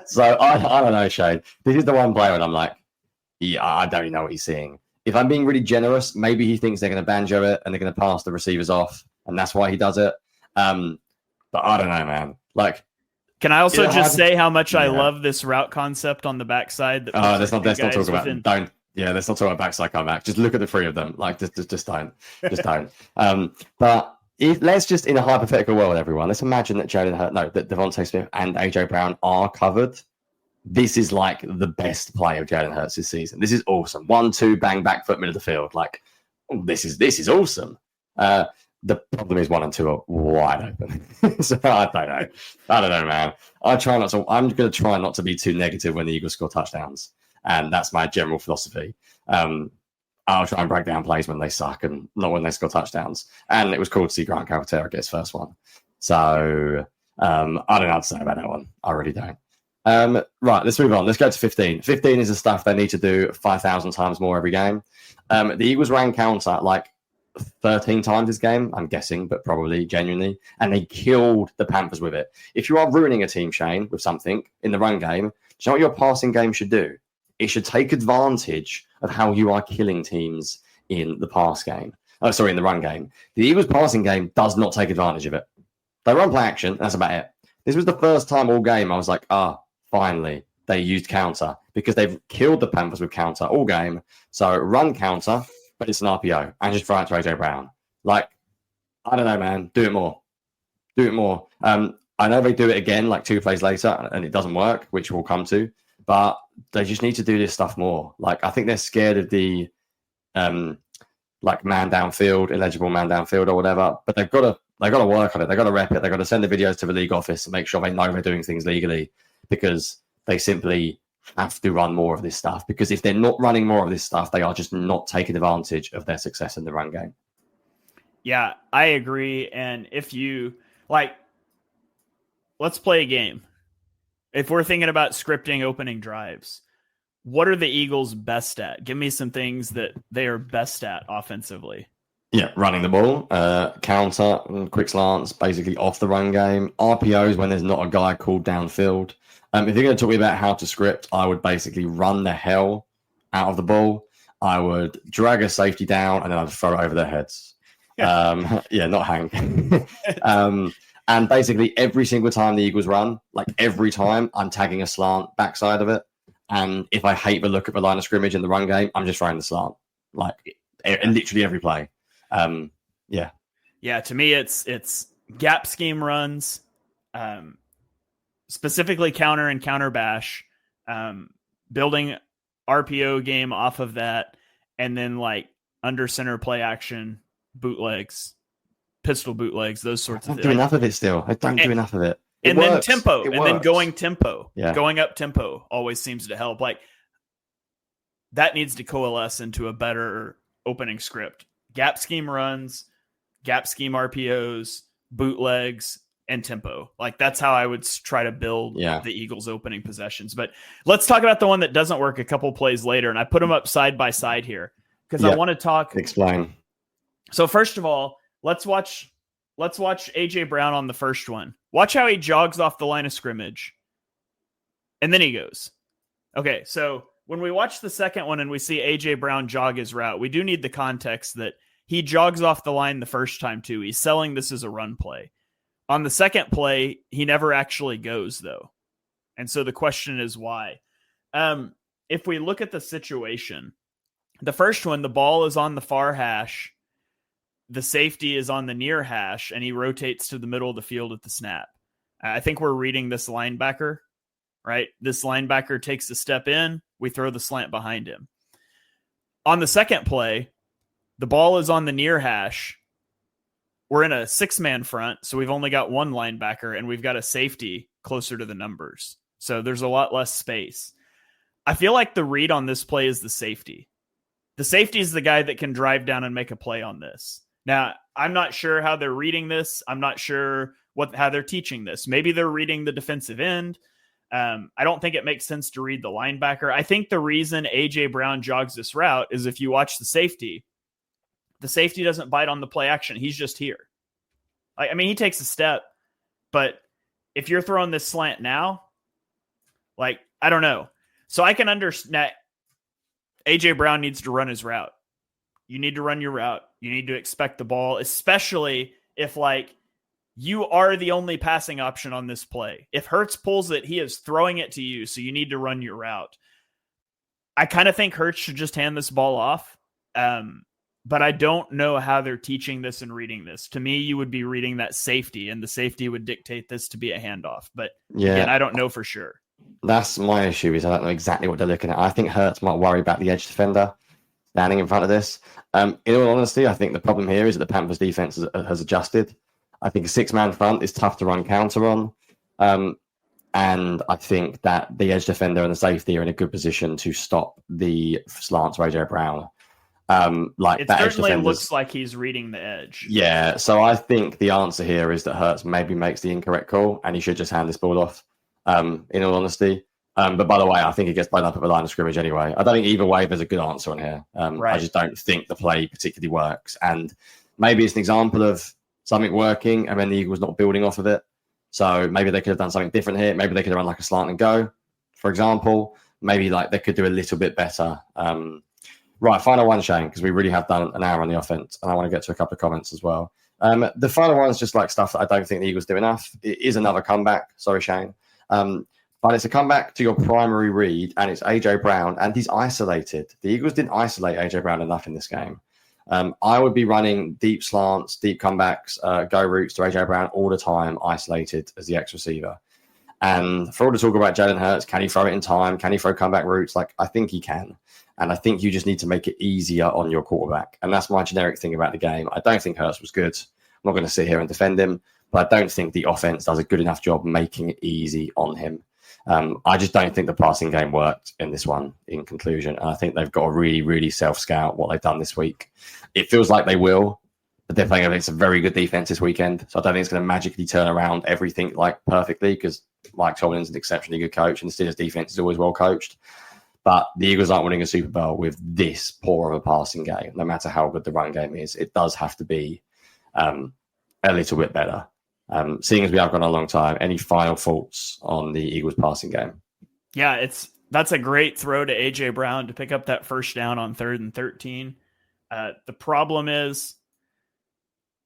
So I don't know, Shane. This is the one play when I'm like, yeah, I don't even know what he's seeing. If I'm being really generous, maybe he thinks they're going to banjo it and they're going to pass the receivers off, and that's why he does it. But I don't know, man. Like, can I also just say how much I love this route concept on the backside? Let's not talk about it. Let's not talk about backside comeback. Just look at the 3 of them. Like, just don't. But let's just, in a hypothetical world, everyone, let's imagine that that Devontae Smith and AJ Brown are covered. this is like the best play of Jalen Hurts this season. This is awesome. 1-2, bang, back foot, middle of the field. Like, this is awesome. The problem is 1 and 2 are wide open. So I don't know, man. I'm going to try not to be too negative when the Eagles score touchdowns. And that's my general philosophy. I'll try and break down plays when they suck and not when they score touchdowns. And it was cool to see Grant Calcaterra get his first one. So I don't know how to say about that one. I really don't. Right, let's move on. Let's go to 15. 15 is the stuff they need to do 5,000 times more every game. The Eagles ran counter like 13 times this game, I'm guessing, but probably genuinely. And they killed the Panthers with it. If you are ruining a team, Shane, with something in the run game, do you know what your passing game should do? It should take advantage of how you are killing teams in the pass game. In the run game. The Eagles passing game does not take advantage of it. They run play action, that's about it. This was the first time all game I was like, finally, they used counter because they've killed the Panthers with counter all game. So run counter, but it's an RPO and just throw it to AJ Brown. Like, I don't know, man. Do it more. I know they do it again, like 2 plays later, and it doesn't work, which we'll come to. But they just need to do this stuff more. Like, I think they're scared of the like man downfield, illegible man downfield or whatever. But they've got to work on it. They've got to rep it. They've got to send the videos to the league office and make sure they know they're doing things legally, because they simply have to run more of this stuff. Because if they're not running more of this stuff, they are just not taking advantage of their success in the run game. Yeah, I agree. And if you let's play a game. If we're thinking about scripting opening drives, what are the Eagles best at? Give me some things that they are best at offensively. Yeah, running the ball, counter, quick slants, basically off the run game, RPOs when there's not a guy called downfield. If you're going to talk me about how to script, I would basically run the hell out of the ball. I would drag a safety down and then I'd throw it over their heads. Not hang. And basically every single time the Eagles run, like every time, I'm tagging a slant backside of it. And if I hate the look at the line of scrimmage in the run game, I'm just throwing the slant. Like literally every play. To me, it's gap scheme runs, specifically counter and counter bash, building RPO game off of that, and then like under center play action, bootlegs, pistol bootlegs, those sorts of things. I don't do enough of it still. I don't do enough of it. And then tempo, and then going tempo. Yeah. Going up tempo always seems to help. Like, that needs to coalesce into a better opening script. Gap scheme runs, gap scheme RPOs, bootlegs, and tempo. Like, that's how I would try to build the Eagles opening possessions. But let's talk about the one that doesn't work a couple plays later. And I put them up side by side here because I want to talk. Explain. So first of all, let's watch AJ Brown on the first one. Watch how he jogs off the line of scrimmage. And then he goes. Okay, so when we watch the second one and we see AJ Brown jog his route, we do need the context that he jogs off the line the first time too. He's selling this as a run play. On the second play, he never actually goes though. And so the question is why? If we look at the situation, the first one, the ball is on the far hash. The safety is on the near hash, and he rotates to the middle of the field at the snap. I think we're reading this linebacker, right? This linebacker takes a step in. We throw the slant behind him. On the second play, the ball is on the near hash. We're in a 6-man front, so we've only got one linebacker, and we've got a safety closer to the numbers. So there's a lot less space. I feel like the read on this play is the safety. The safety is the guy that can drive down and make a play on this. Now, I'm not sure how they're reading this. I'm not sure how they're teaching this. Maybe they're reading the defensive end. I don't think it makes sense to read the linebacker. I think the reason AJ Brown jogs this route is if you watch the safety doesn't bite on the play action. He's just here. I mean, he takes a step, but if you're throwing this slant now, like, I don't know. So I can understand AJ Brown needs to run his route. You need to run your route. You need to expect the ball, especially if like you are the only passing option on this play. If Hurts pulls it, he is throwing it to you. So you need to run your route. I kind of think Hurts should just hand this ball off. But I don't know how they're teaching this and reading this. To me, you would be reading that safety, and the safety would dictate this to be a handoff. But again, I don't know for sure. That's my issue. Is I don't know exactly what they're looking at. I think Hurts might worry about the edge defender standing in front of this. In all honesty, I think the problem here is that the Panthers defense has adjusted. I think a 6-man front is tough to run counter on. And I think that the edge defender and the safety are in a good position to stop the slants for AJ Brown. It certainly looks like he's reading the edge. Yeah, so I think the answer here is that Hurts maybe makes the incorrect call and he should just hand this ball off, in all honesty. But by the way, I think it gets blown up at the line of scrimmage anyway. I don't think either way there's a good answer on here. Right. I just don't think the play particularly works. And maybe it's an example of something working and then the Eagles not building off of it. So maybe they could have done something different here. Maybe they could have run like a slant and go, for example. Maybe like they could do a little bit better. Right, final one, Shane, because we really have done an hour on the offense, and I want to get to a couple of comments as well. The final one is just like stuff that I don't think the Eagles do enough. It is another comeback. Sorry, Shane. But it's a comeback to your primary read, and it's AJ Brown, and he's isolated. The Eagles didn't isolate AJ Brown enough in this game. I would be running deep slants, deep comebacks, go routes to AJ Brown all the time, isolated as the X receiver. And for all the talk about Jalen Hurts, can he throw it in time? Can he throw comeback routes? Like, I think he can. And I think you just need to make it easier on your quarterback. And that's my generic thing about the game. I don't think Hurts was good. I'm not going to sit here and defend him, but I don't think the offense does a good enough job making it easy on him. I just don't think the passing game worked in this one, in conclusion. And I think they've got to really, really self-scout what they've done this week. It feels like they will, but they're playing against a very good defense this weekend. So I don't think it's going to magically turn around everything like perfectly, because Mike Tomlin's an exceptionally good coach and the Steelers defense is always well coached. But the Eagles aren't winning a Super Bowl with this poor of a passing game, no matter how good the run game is. It does have to be a little bit better. Seeing as we have gone a long time, any final thoughts on the Eagles passing game? Yeah, that's a great throw to AJ Brown to pick up that first down on 3rd and 13. The problem is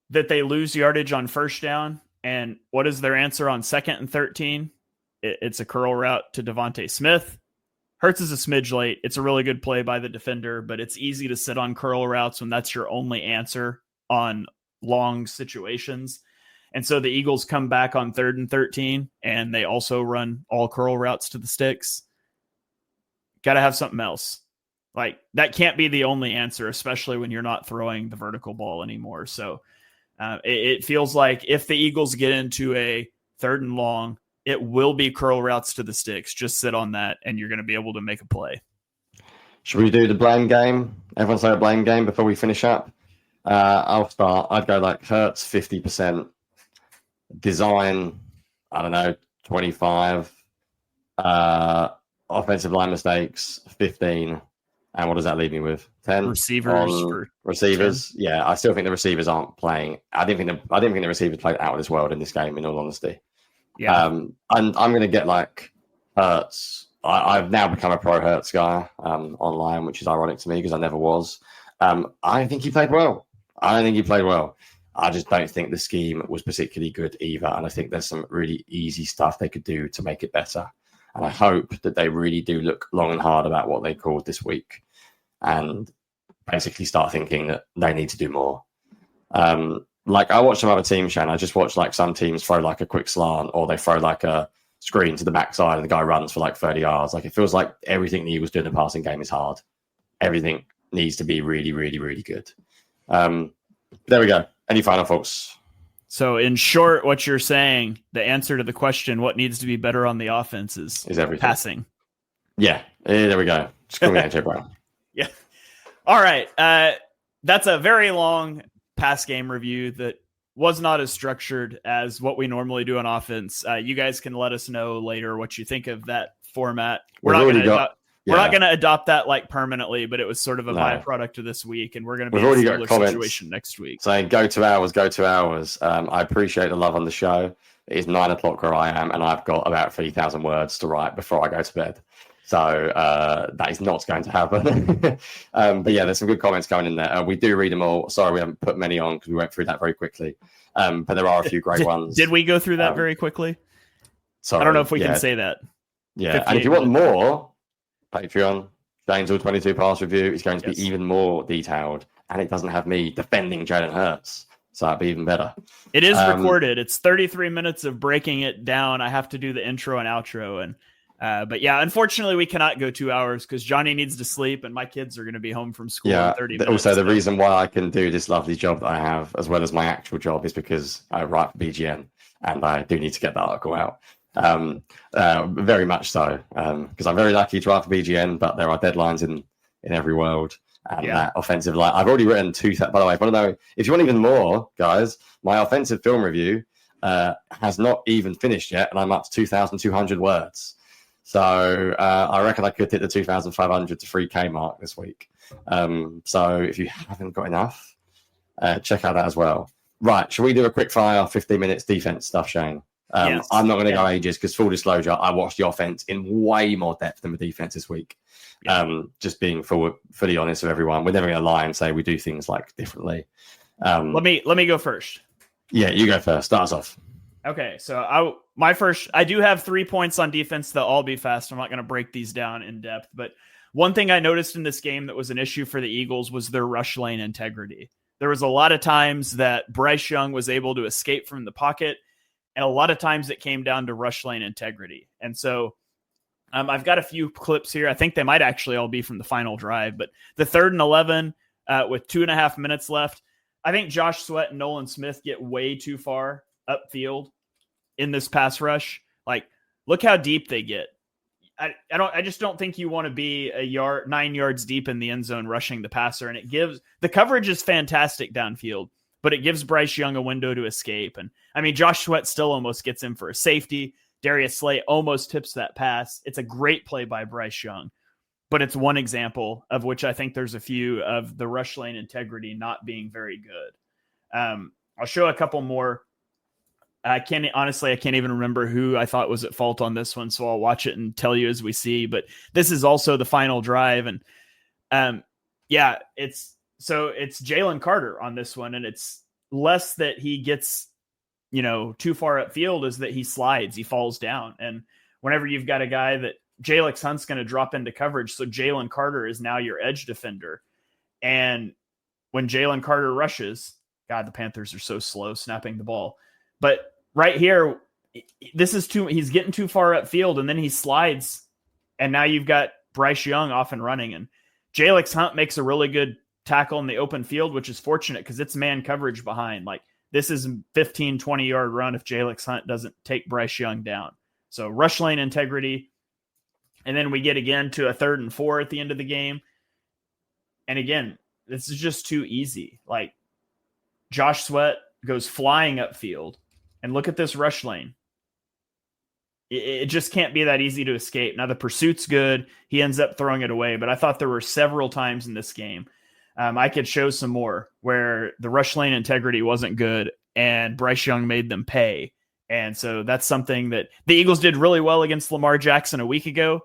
that they lose yardage on first down. And what is their answer on 2nd and 13? It's a curl route to Devontae Smith. Hurts is a smidge late. It's a really good play by the defender, but it's easy to sit on curl routes when that's your only answer on long situations. And so the Eagles come back on 3rd and 13, and they also run all curl routes to the sticks. Got to have something else. Like, that can't be the only answer, especially when you're not throwing the vertical ball anymore. So it feels like if the Eagles get into a 3rd and long, it will be curl routes to the sticks. Just sit on that, and you're going to be able to make a play. Should we do the blame game? Everyone say a blame game before we finish up? I'll start. I'd go like Hurts 50%. Design, I don't know, 25. Offensive line mistakes, 15. And what does that leave me with? 10 receivers. 10. Yeah, I still think the receivers aren't playing. I didn't think the receivers played out of this world in this game, in all honesty. Yeah. And I'm going to get like Hurts. I've now become a pro Hurts guy online, which is ironic to me because I never was. I think he played well. I just don't think the scheme was particularly good either. And I think there's some really easy stuff they could do to make it better. And I hope that they really do look long and hard about what they called this week and basically start thinking that they need to do more. Like I watched some other teams, Shan. I just watched like some teams throw like a quick slant or they throw like a screen to the backside and the guy runs for like 30 yards. Like it feels like everything the Eagles do in the passing game is hard. Everything needs to be really, really, really good. There we go. Any final thoughts? So in short, what you're saying, the answer to the question, what needs to be better on the offense is everything. Passing. Yeah. There we go. Just call me AJ Brown. Yeah. All right. That's a very long pass game review that was not as structured as what we normally do on offense. You guys can let us know later what you think of that format. We're not going to adopt that like permanently, but it was sort of a byproduct of this week, and we're going to be in a similar situation next week. Saying go 2 hours. I appreciate the love on the show. It is 9:00 where I am, and I've got about 3,000 words to write before I go to bed. So that is not going to happen. But yeah, there's some good comments going in there. We do read them all. Sorry, we haven't put many on because we went through that very quickly. But there are a few great ones. Did we go through that very quickly? Sorry, I don't know if we can say that. Yeah, and if you want more, Patreon, Shane's All-22 pass review is going to be even more detailed, and it doesn't have me defending Jalen Hurts. So that'd be even better. It is recorded. It's 33 minutes of breaking it down. I have to do the intro and outro, and But yeah, unfortunately, we cannot go 2 hours because Jonny needs to sleep and my kids are going to be home from school in 30 minutes. Also, the reason why I can do this lovely job that I have, as well as my actual job, is because I write for BGN and I do need to get that article out. Very much so, because I'm very lucky to write for BGN, but there are deadlines in every world. And that offensive line, I've already written by the way, if you want to know, if you want even more, guys, my offensive film review has not even finished yet, and I'm up to 2,200 words. So I reckon I could hit the 2,500 to 3K mark this week. So if you haven't got enough, check out that as well. Right, shall we do a quick fire 15 minutes defense stuff, Shane? Yes. I'm not going to go ages because, full disclosure, I watched the offense in way more depth than the defense this week. Just being fully honest with everyone, we're never going to lie and say we do things like differently. Let me go first. Yeah, you go first. Start us off. Okay, so I do have 3 points on defense. They'll all be fast. I'm not going to break these down in depth, but one thing I noticed in this game that was an issue for the Eagles was their rush lane integrity. There was a lot of times that Bryce Young was able to escape from the pocket, and a lot of times it came down to rush lane integrity. And so I've got a few clips here. I think they might actually all be from the final drive, but the 3rd and 11 with 2.5 minutes left, I think Josh Sweat and Nolan Smith get way too far upfield in this pass rush. Like, look how deep they get. I just don't think you want to be 9 yards deep in the end zone rushing the passer. And the coverage is fantastic downfield, but it gives Bryce Young a window to escape. And I mean, Josh Sweat still almost gets him for a safety. Darius Slay almost tips that pass. It's a great play by Bryce Young, but it's one example of which I think there's a few of the rush lane integrity not being very good. I'll show a couple more. I can't even remember who I thought was at fault on this one, so I'll watch it and tell you as we see. But this is also the final drive, and it's Jalen Carter on this one, and it's less that he gets too far upfield, is that he slides, he falls down, and whenever you've got a guy that Jalex Hunt's going to drop into coverage, so Jalen Carter is now your edge defender, and when Jalen Carter rushes, God, the Panthers are so slow snapping the ball, but right here, he's getting too far upfield, and then he slides, and now you've got Bryce Young off and running, and Jalex Hunt makes a really good tackle in the open field, which is fortunate because it's man coverage behind. Like, this is a 15, 20-yard run if Jalex Hunt doesn't take Bryce Young down. So rush lane integrity, and then we get again to a 3rd and 4 at the end of the game. And again, this is just too easy. Like, Josh Sweat goes flying upfield, and look at this rush lane. It just can't be that easy to escape. Now, the pursuit's good. He ends up throwing it away, but I thought there were several times in this game. I could show some more where the rush lane integrity wasn't good, and Bryce Young made them pay. And so that's something that the Eagles did really well against Lamar Jackson a week ago.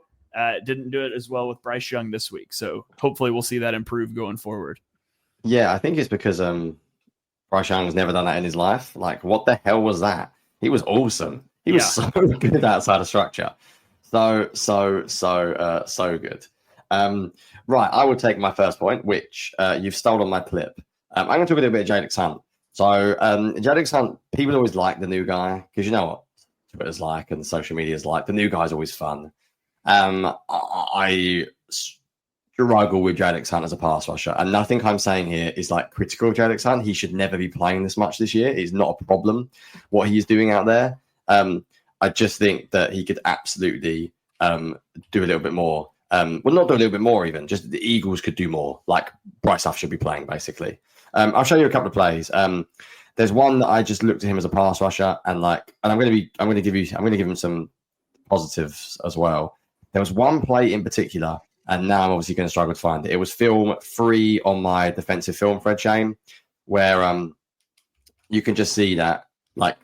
Didn't do it as well with Bryce Young this week. So hopefully we'll see that improve going forward. Yeah, I think it's because Bryce Young has never done that in his life. Like, what the hell was that? He was awesome. He was so good outside of structure. So good. Right, I would take my first point, which you've stolen my clip. I'm going to talk a little bit of Jalex Hunt. So Jalex Hunt, people always like the new guy because you know what Twitter's like and social media is like. The new guy's always fun. I struggle with Jalex Hunt as a pass rusher, and nothing I'm saying here is like critical of Jalex Hunt. He should never be playing this much this year. It's not a problem what he's doing out there. I just think that he could absolutely do a little bit more. Well, not do a little bit more even. Just the Eagles could do more. Like Bryce Huff should be playing basically. I'll show you a couple of plays. There's one that I just looked at him as a pass rusher, and I'm going to give him some positives as well. There was one play in particular. And now I'm obviously going to struggle to find it. It was film 3 on my defensive film thread, Shane, where you can just see that like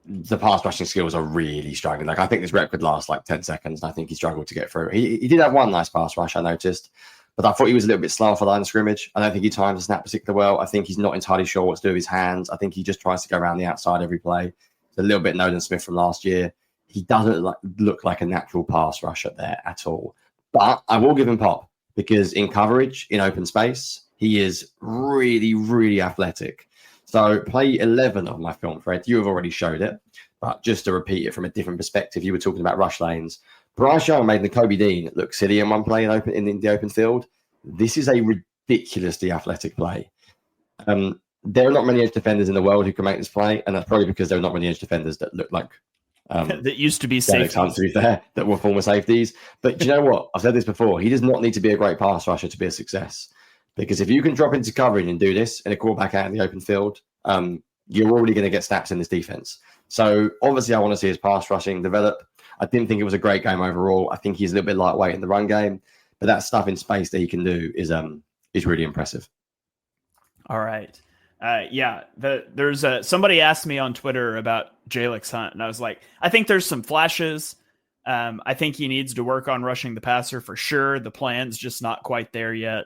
the pass rushing skills are really struggling. Like, I think this rep could last like 10 seconds, and I think he struggled to get through. He did have one nice pass rush, I noticed, but I thought he was a little bit slow for line of scrimmage. I don't think he timed the snap particularly well. I think he's not entirely sure what to do with his hands. I think he just tries to go around the outside every play. It's a little bit Nolan Smith from last year. He doesn't look like a natural pass rusher there at all. But I will give him pop because in coverage, in open space, he is really, really athletic. So play 11 of my film thread, you have already showed it. But just to repeat it from a different perspective, you were talking about rush lanes. Bryce Young made Nakobe Dean look silly in one play in the open field. This is a ridiculously athletic play. There are not many edge defenders in the world who can make this play, and that's probably because there are not many edge defenders that look like that used to be safeties. Hunt, to be fair, that were former safeties. But do you know what? I've said this before. He does not need to be a great pass rusher to be a success. Because if you can drop into coverage and do this in a quarterback out in the open field, you're already going to get snaps in this defense. So obviously I want to see his pass rushing develop. I didn't think it was a great game overall. I think he's a little bit lightweight in the run game, but that stuff in space that he can do is really impressive. All right. There's somebody asked me on Twitter about Jalix Hunt, and I was like, I think there's some flashes. I think he needs to work on rushing the passer for sure. The plan's just not quite there yet.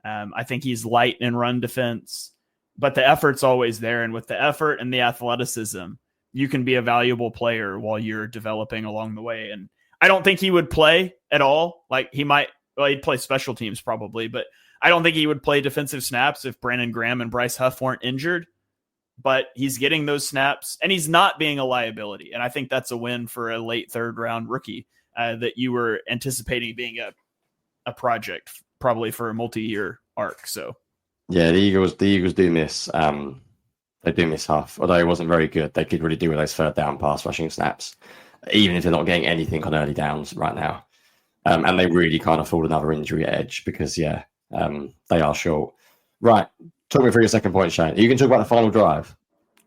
I think he's light in run defense, but the effort's always there. And with the effort and the athleticism, you can be a valuable player while you're developing along the way. And I don't think he would play at all. Like he'd play special teams probably, but I don't think he would play defensive snaps if Brandon Graham and Bryce Huff weren't injured, but he's getting those snaps and he's not being a liability. And I think that's a win for a late third round rookie that you were anticipating being a project probably for a multi-year arc. So yeah, the Eagles do miss, they do miss Huff, although he wasn't very good. They could really do with those third down pass rushing snaps, even if they're not getting anything on early downs right now. And they really can't afford another injury edge because, they are short. Right. Talk me through your second point, Shane. You can talk about the final drive.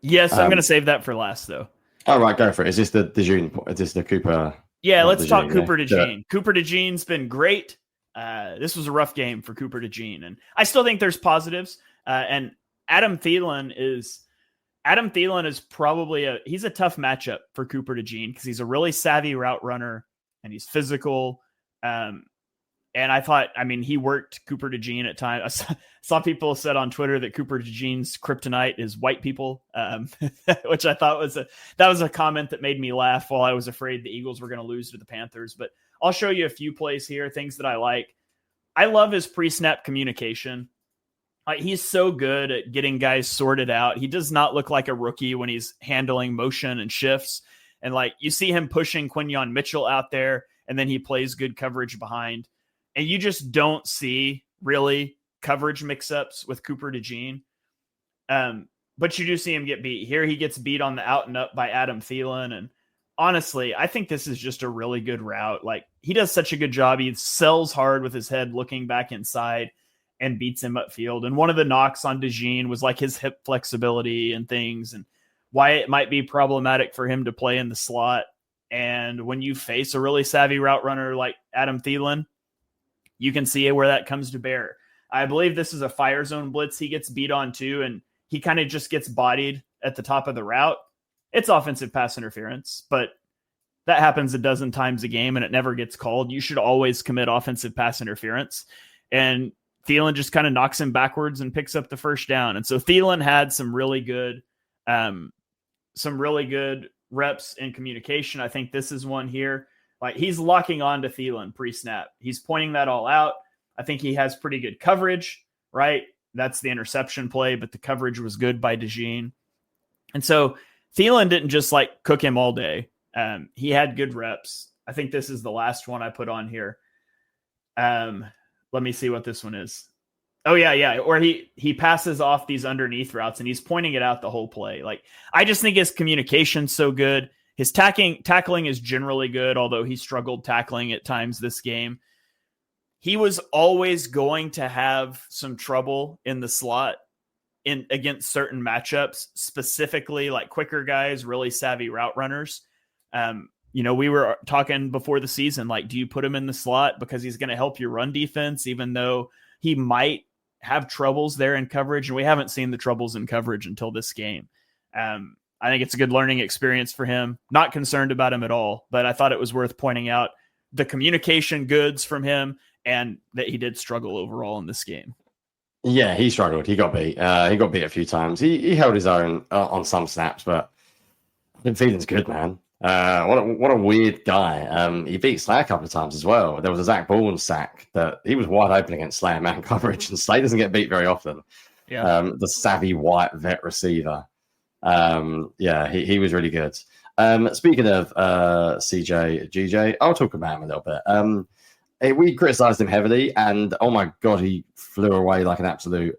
Yes, I'm going to save that for last, though. All right, go for it. Is this the DeJean point? Is this the Cooper? Yeah, let's talk Cooper DeJean. Cooper DeJean's been great. This was a rough game for Cooper DeJean, and I still think there's positives. And Adam Thielen is probably he's a tough matchup for Cooper DeJean because he's a really savvy route runner and he's physical. And I thought, he worked Cooper DeJean at times. I saw people said on Twitter that Cooper DeJean's kryptonite is white people, which I thought was a comment that made me laugh while I was afraid the Eagles were going to lose to the Panthers. But I'll show you a few plays here, things that I like. I love his pre-snap communication. He's so good at getting guys sorted out. He does not look like a rookie when he's handling motion and shifts. And you see him pushing Quinyon Mitchell out there, and then he plays good coverage behind. And you just don't see really coverage mix-ups with Cooper DeJean. But you do see him get beat. Here he gets beat on the out and up by Adam Thielen. And honestly, I think this is just a really good route. He does such a good job. He sells hard with his head looking back inside and beats him upfield. And one of the knocks on DeJean was his hip flexibility and things and why it might be problematic for him to play in the slot. And when you face a really savvy route runner like Adam Thielen, you can see where that comes to bear. I believe this is a fire zone blitz he gets beat on too, and he kind of just gets bodied at the top of the route. It's offensive pass interference, but that happens a dozen times a game and it never gets called. You should always commit offensive pass interference. And Thielen just kind of knocks him backwards and picks up the first down. And so Thielen had some really good reps in communication. I think this is one here. He's locking on to Thielen pre-snap. He's pointing that all out. I think he has pretty good coverage, right? That's the interception play, but the coverage was good by DeJean. And so Thielen didn't just cook him all day. He had good reps. I think this is the last one I put on here. Let me see what this one is. Oh yeah. Or he passes off these underneath routes and he's pointing it out the whole play. I just think his communication's so good. His tackling is generally good, although he struggled tackling at times this game. He was always going to have some trouble in the slot against certain matchups, specifically quicker guys, really savvy route runners. We were talking before the season, do you put him in the slot because he's going to help your run defense, even though he might have troubles there in coverage? And we haven't seen the troubles in coverage until this game. I think it's a good learning experience for him. Not concerned about him at all, but I thought it was worth pointing out the communication goods from him and that he did struggle overall in this game. Yeah, he struggled. He got beat. He got beat a few times. He held his own on some snaps, but Thielen's good, man. What a weird guy. He beat Slay a couple of times as well. There was a Zach Bourne sack that he was wide open against Slay and man coverage, and Slay doesn't get beat very often. Yeah. The savvy white vet receiver. He was really good. Speaking of CJ, GJ, I'll talk about him a little bit. We criticised him heavily, and oh my god, he flew away like an absolute.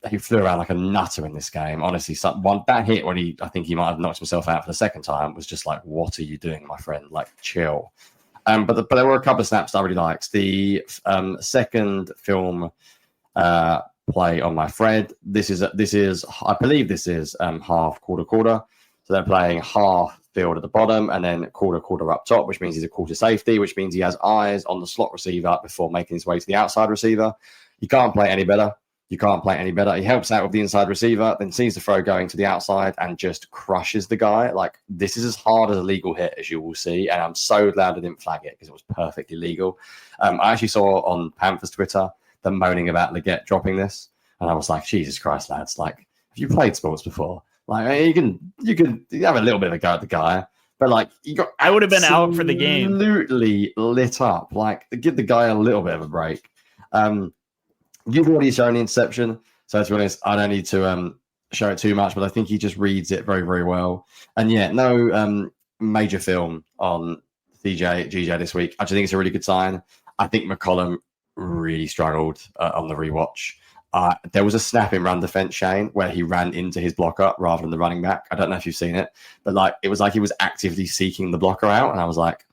He flew around like a nutter in this game. Honestly, that hit when I think he might have knocked himself out for the second time was just like, what are you doing, my friend? Like, chill. But there were a couple of snaps I really liked. The second film play on my thread. This is I believe this is half quarter. So they're playing half field at the bottom and then quarter up top, which means he's a quarter safety, which means he has eyes on the slot receiver before making his way to the outside receiver. You can't play any better. He helps out with the inside receiver, then sees the throw going to the outside and just crushes the guy. Like, this is as hard as a legal hit as you will see. And I'm so glad I didn't flag it because it was perfectly legal. I actually saw on Panthers Twitter them moaning about Leggett dropping this. And I was like, Jesus Christ, lads. Like, have you played sports before? Like, you can have a little bit of a go at the guy. But, like, I would have been out for the game. Absolutely lit up. Like, give the guy a little bit of a break. You've already shown the interception, so to be honest, I don't need to show it too much, but I think he just reads it very, very well. And yeah, no major film on GJ this week. I just think it's a really good sign. I think McCollum really struggled on the rewatch. There was a snap in run defense, Shane, where he ran into his blocker rather than the running back. I don't know if you've seen it, but like it was like he was actively seeking the blocker out, and I was like,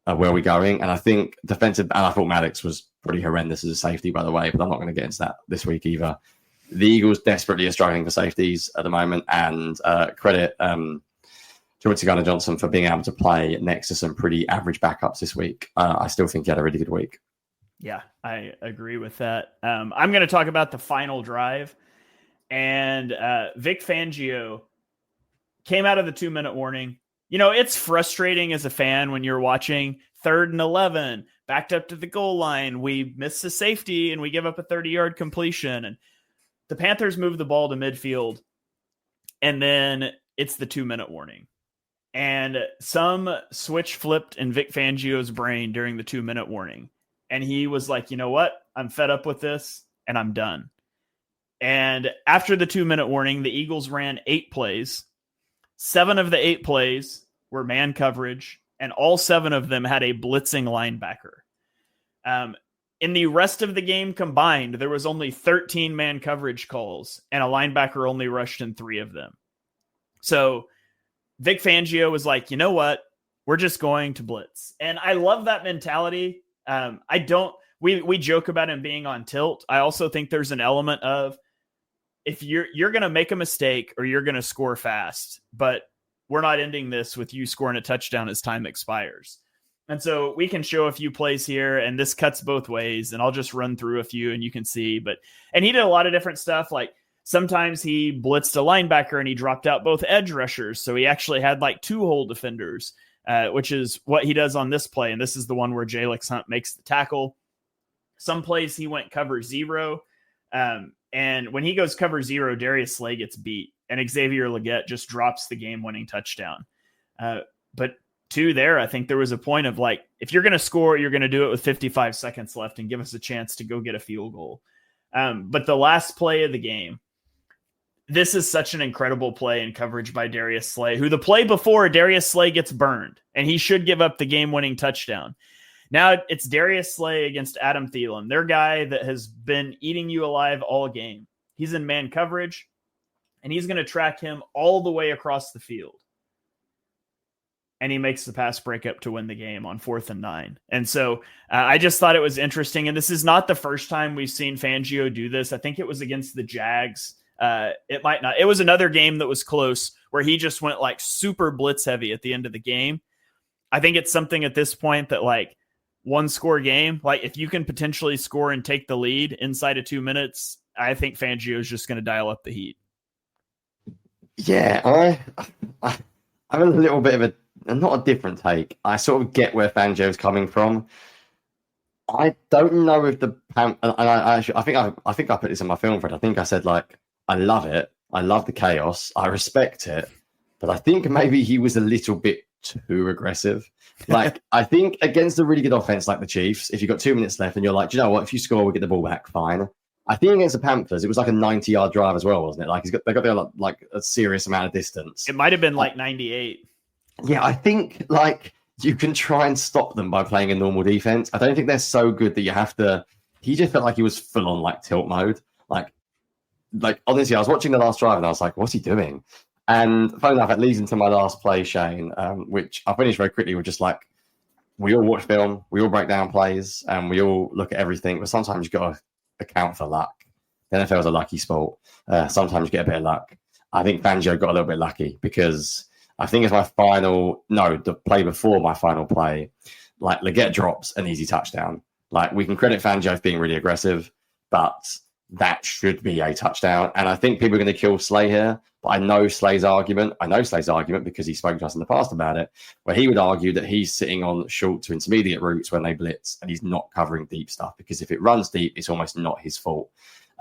where are we going? And I think defensive, and I thought Maddox was pretty horrendous as a safety, by the way, but I'm not going to get into that this week either. The Eagles desperately are struggling for safeties at the moment, and credit to Gunnar Johnson for being able to play next to some pretty average backups this week. I still think he had a really good week. Yeah, I agree with that. I'm going to talk about the final drive, and Vic Fangio came out of the 2-minute warning. You know, it's frustrating as a fan when you're watching 3rd and 11, backed up to the goal line. We miss the safety and we give up a 30-yard completion. And the Panthers move the ball to midfield. And then it's the 2-minute warning. And some switch flipped in Vic Fangio's brain during the 2-minute warning. And he was like, you know what? I'm fed up with this and I'm done. And after the 2-minute warning, the Eagles ran 8 plays. 7 of the 8 plays were man coverage, and all 7 of them had a blitzing linebacker. In the rest of the game combined, there was only 13 man coverage calls, and a linebacker only rushed in 3 of them. So Vic Fangio was like, you know what? We're just going to blitz. And I love that mentality. We joke about him being on tilt. I also think there's an element of, if you're going to make a mistake or you're going to score fast, but we're not ending this with you scoring a touchdown as time expires. And so we can show a few plays here, and this cuts both ways, and I'll just run through a few and you can see. And he did a lot of different stuff. Like sometimes he blitzed a linebacker and he dropped out both edge rushers. So he actually had like 2 hole defenders, which is what he does on this play. And this is the one where Jalix Hunt makes the tackle. Some plays he went cover 0. And when he goes cover 0, Darius Slay gets beat, and Xavier Leggett just drops the game-winning touchdown. But 2 there, I think there was a point of like, if you're going to score, you're going to do it with 55 seconds left and give us a chance to go get a field goal. But the last play of the game, this is such an incredible play in coverage by Darius Slay, who the play before, Darius Slay gets burned, and he should give up the game-winning touchdown. Now it's Darius Slay against Adam Thielen, their guy that has been eating you alive all game. He's in man coverage, and he's going to track him all the way across the field. And he makes the pass breakup to win the game on 4th and 9. And so I just thought it was interesting. And this is not the first time we've seen Fangio do this. I think it was against the Jags. It might not. It was another game that was close where he just went like super blitz heavy at the end of the game. I think it's something at this point that like, 1-score game, like if you can potentially score and take the lead inside of 2 minutes, I think Fangio is just going to dial up the heat. Yeah, I'm a little bit of not a different take. I sort of get where Fangio's coming from. I don't know if I think I put this in my film thread. I think I said like, I love it. I love the chaos. I respect it, but I think maybe he was a little bit too aggressive. Like, I think against a really good offense like the Chiefs, if you've got 2 minutes left and you're like, do you know what? If you score, we get the ball back, fine. I think against the Panthers, it was like a 90-yard drive as well, wasn't it? Like they got there like a serious amount of distance. It might have been like 98. Yeah, I think like you can try and stop them by playing a normal defense. I don't think they're so good that you have to. He just felt like he was full on like tilt mode. Like honestly, I was watching the last drive and I was like, what's he doing? And funny enough, it leads into my last play, Shane, which I finished very quickly with just like, we all watch film, we all break down plays, and we all look at everything. But sometimes you've got to account for luck. The NFL is a lucky sport. Sometimes you get a bit of luck. I think Fangio got a little bit lucky because I think it's the play before my final play, like Leggett drops an easy touchdown. Like we can credit Fangio for being really aggressive, but that should be a touchdown. And I think people are going to kill Slay here. But I know Slay's argument because he spoke to us in the past about it, where he would argue that he's sitting on short to intermediate routes when they blitz and he's not covering deep stuff because if it runs deep, it's almost not his fault.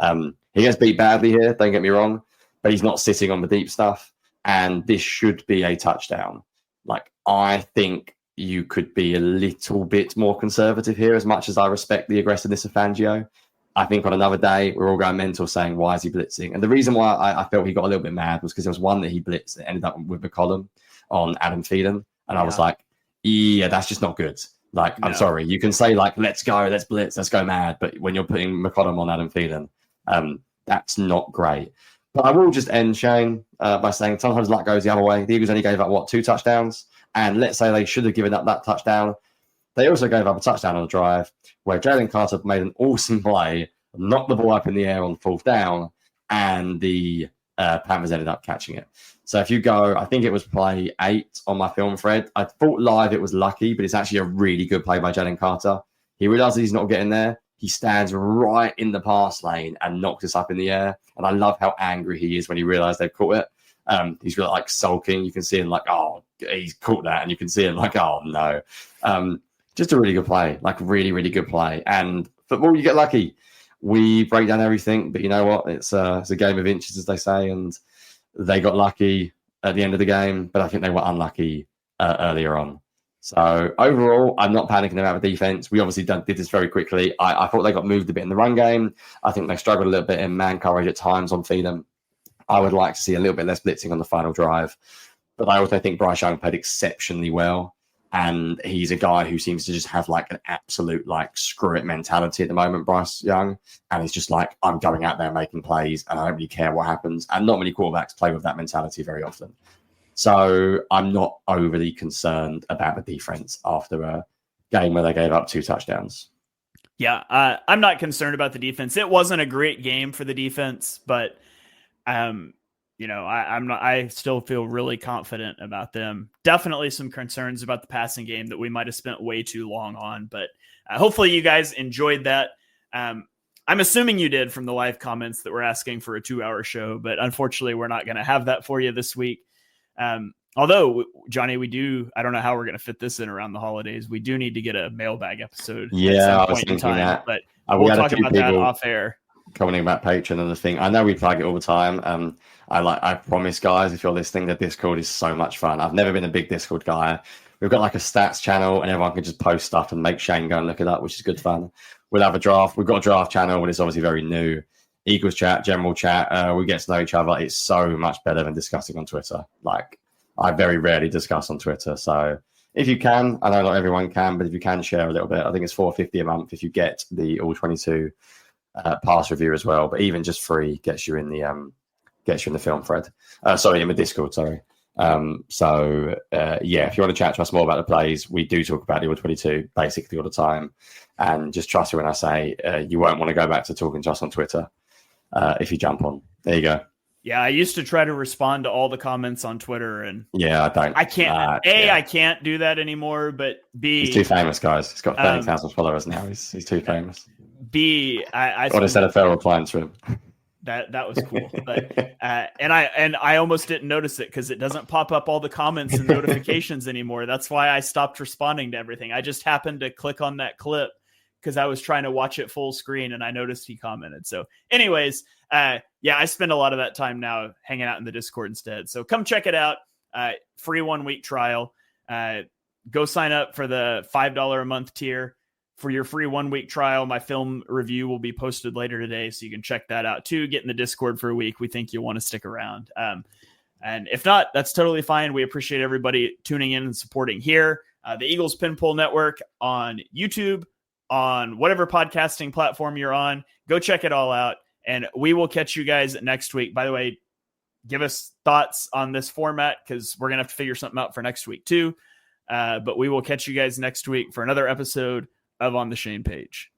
He gets beat badly here, don't get me wrong, but he's not sitting on the deep stuff. And this should be a touchdown. Like, I think you could be a little bit more conservative here as much as I respect the aggressiveness of Fangio. I think on another day, we're all going mental saying, why is he blitzing? And the reason why I felt he got a little bit mad was because there was one that he blitzed that ended up with a column on Adam Thielen. And I was like, yeah, that's just not good. Like, I'm sorry. You can say, like, let's go, let's blitz, let's go mad. But when you're putting McCollum on Adam Thielen, that's not great. But I will just end, Shane, by saying sometimes luck goes the other way. The Eagles only gave up, 2 touchdowns? And let's say they should have given up that touchdown. They also gave up a touchdown on the drive where Jalen Carter made an awesome play, knocked the ball up in the air on 4th down, and the Panthers ended up catching it. So if you go, I think it was play 8 on my film thread. I thought live it was lucky, but it's actually a really good play by Jalen Carter. He realizes he's not getting there. He stands right in the pass lane and knocks us up in the air. And I love how angry he is when he realized they've caught it. He's really like sulking. You can see him like, oh, he's caught that. And you can see him like, oh, no. Just a really good play, like really, really good play. And football, you get lucky. We break down everything, but you know what? It's a game of inches, as they say. And they got lucky at the end of the game, but I think they were unlucky earlier on. So overall, I'm not panicking about the defense. We obviously did this very quickly. I thought they got moved a bit in the run game. I think they struggled a little bit in man coverage at times on Thielen. I would like to see a little bit less blitzing on the final drive. But I also think Bryce Young played exceptionally well. And he's a guy who seems to just have like an absolute like screw it mentality at the moment, Bryce Young. And he's just like, I'm going out there making plays and I don't really care what happens. And not many quarterbacks play with that mentality very often. So I'm not overly concerned about the defense after a game where they gave up 2 touchdowns. Yeah, I'm not concerned about the defense. It wasn't a great game for the defense, but I still feel really confident about them. Definitely some concerns about the passing game that we might have spent way too long on, but hopefully you guys enjoyed that. I'm assuming you did from the live comments that we're asking for a 2-hour show, but unfortunately we're not going to have that for you this week. Although, Johnny, I don't know how we're going to fit this in around the holidays. We do need to get a mailbag episode at some point in time, that. But we'll talk about that off air. Commenting about Patreon and the thing. I know we plug it all the time. I promise, guys, if you're listening, the Discord is so much fun. I've never been a big Discord guy. We've got like a stats channel and everyone can just post stuff and make Shane go and look it up, which is good fun. We'll have a draft. We've got a draft channel, but it's obviously very new. Eagles chat, general chat. We get to know each other. It's so much better than discussing on Twitter. Like, I very rarely discuss on Twitter. So if you can, I know not everyone can, but if you can share a little bit, I think it's $4.50 a month if you get the All-22 pass review as well. But even just free gets you in the film thread. In the Discord, sorry. If you want to chat to us more about the plays, we do talk about the All-22 basically all the time. And just trust me when I say you won't want to go back to talking to us on Twitter if you jump on. There you go. Yeah, I used to try to respond to all the comments on Twitter, and I can't. I can't do that anymore. But B, he's too famous, guys. He's got 30,000 followers now. He's too famous. B, I or just NFL replying to him. That was cool, but I almost didn't notice it because it doesn't pop up all the comments and notifications anymore. That's why I stopped responding to everything. I just happened to click on that clip because I was trying to watch it full screen and I noticed he commented. So, anyways. I spend a lot of that time now hanging out in the Discord instead. So come check it out. Free 1-week trial. Go sign up for the $5 a month tier for your free 1 week trial. My film review will be posted later today, so you can check that out too. Get in the Discord for a week. We think you'll want to stick around. And if not, that's totally fine. We appreciate everybody tuning in and supporting here. The Eagles Pin Pull Network on YouTube, on whatever podcasting platform you're on. Go check it all out. And we will catch you guys next week. By the way, give us thoughts on this format because we're going to have to figure something out for next week too. But we will catch you guys next week for another episode of On the Shane Page.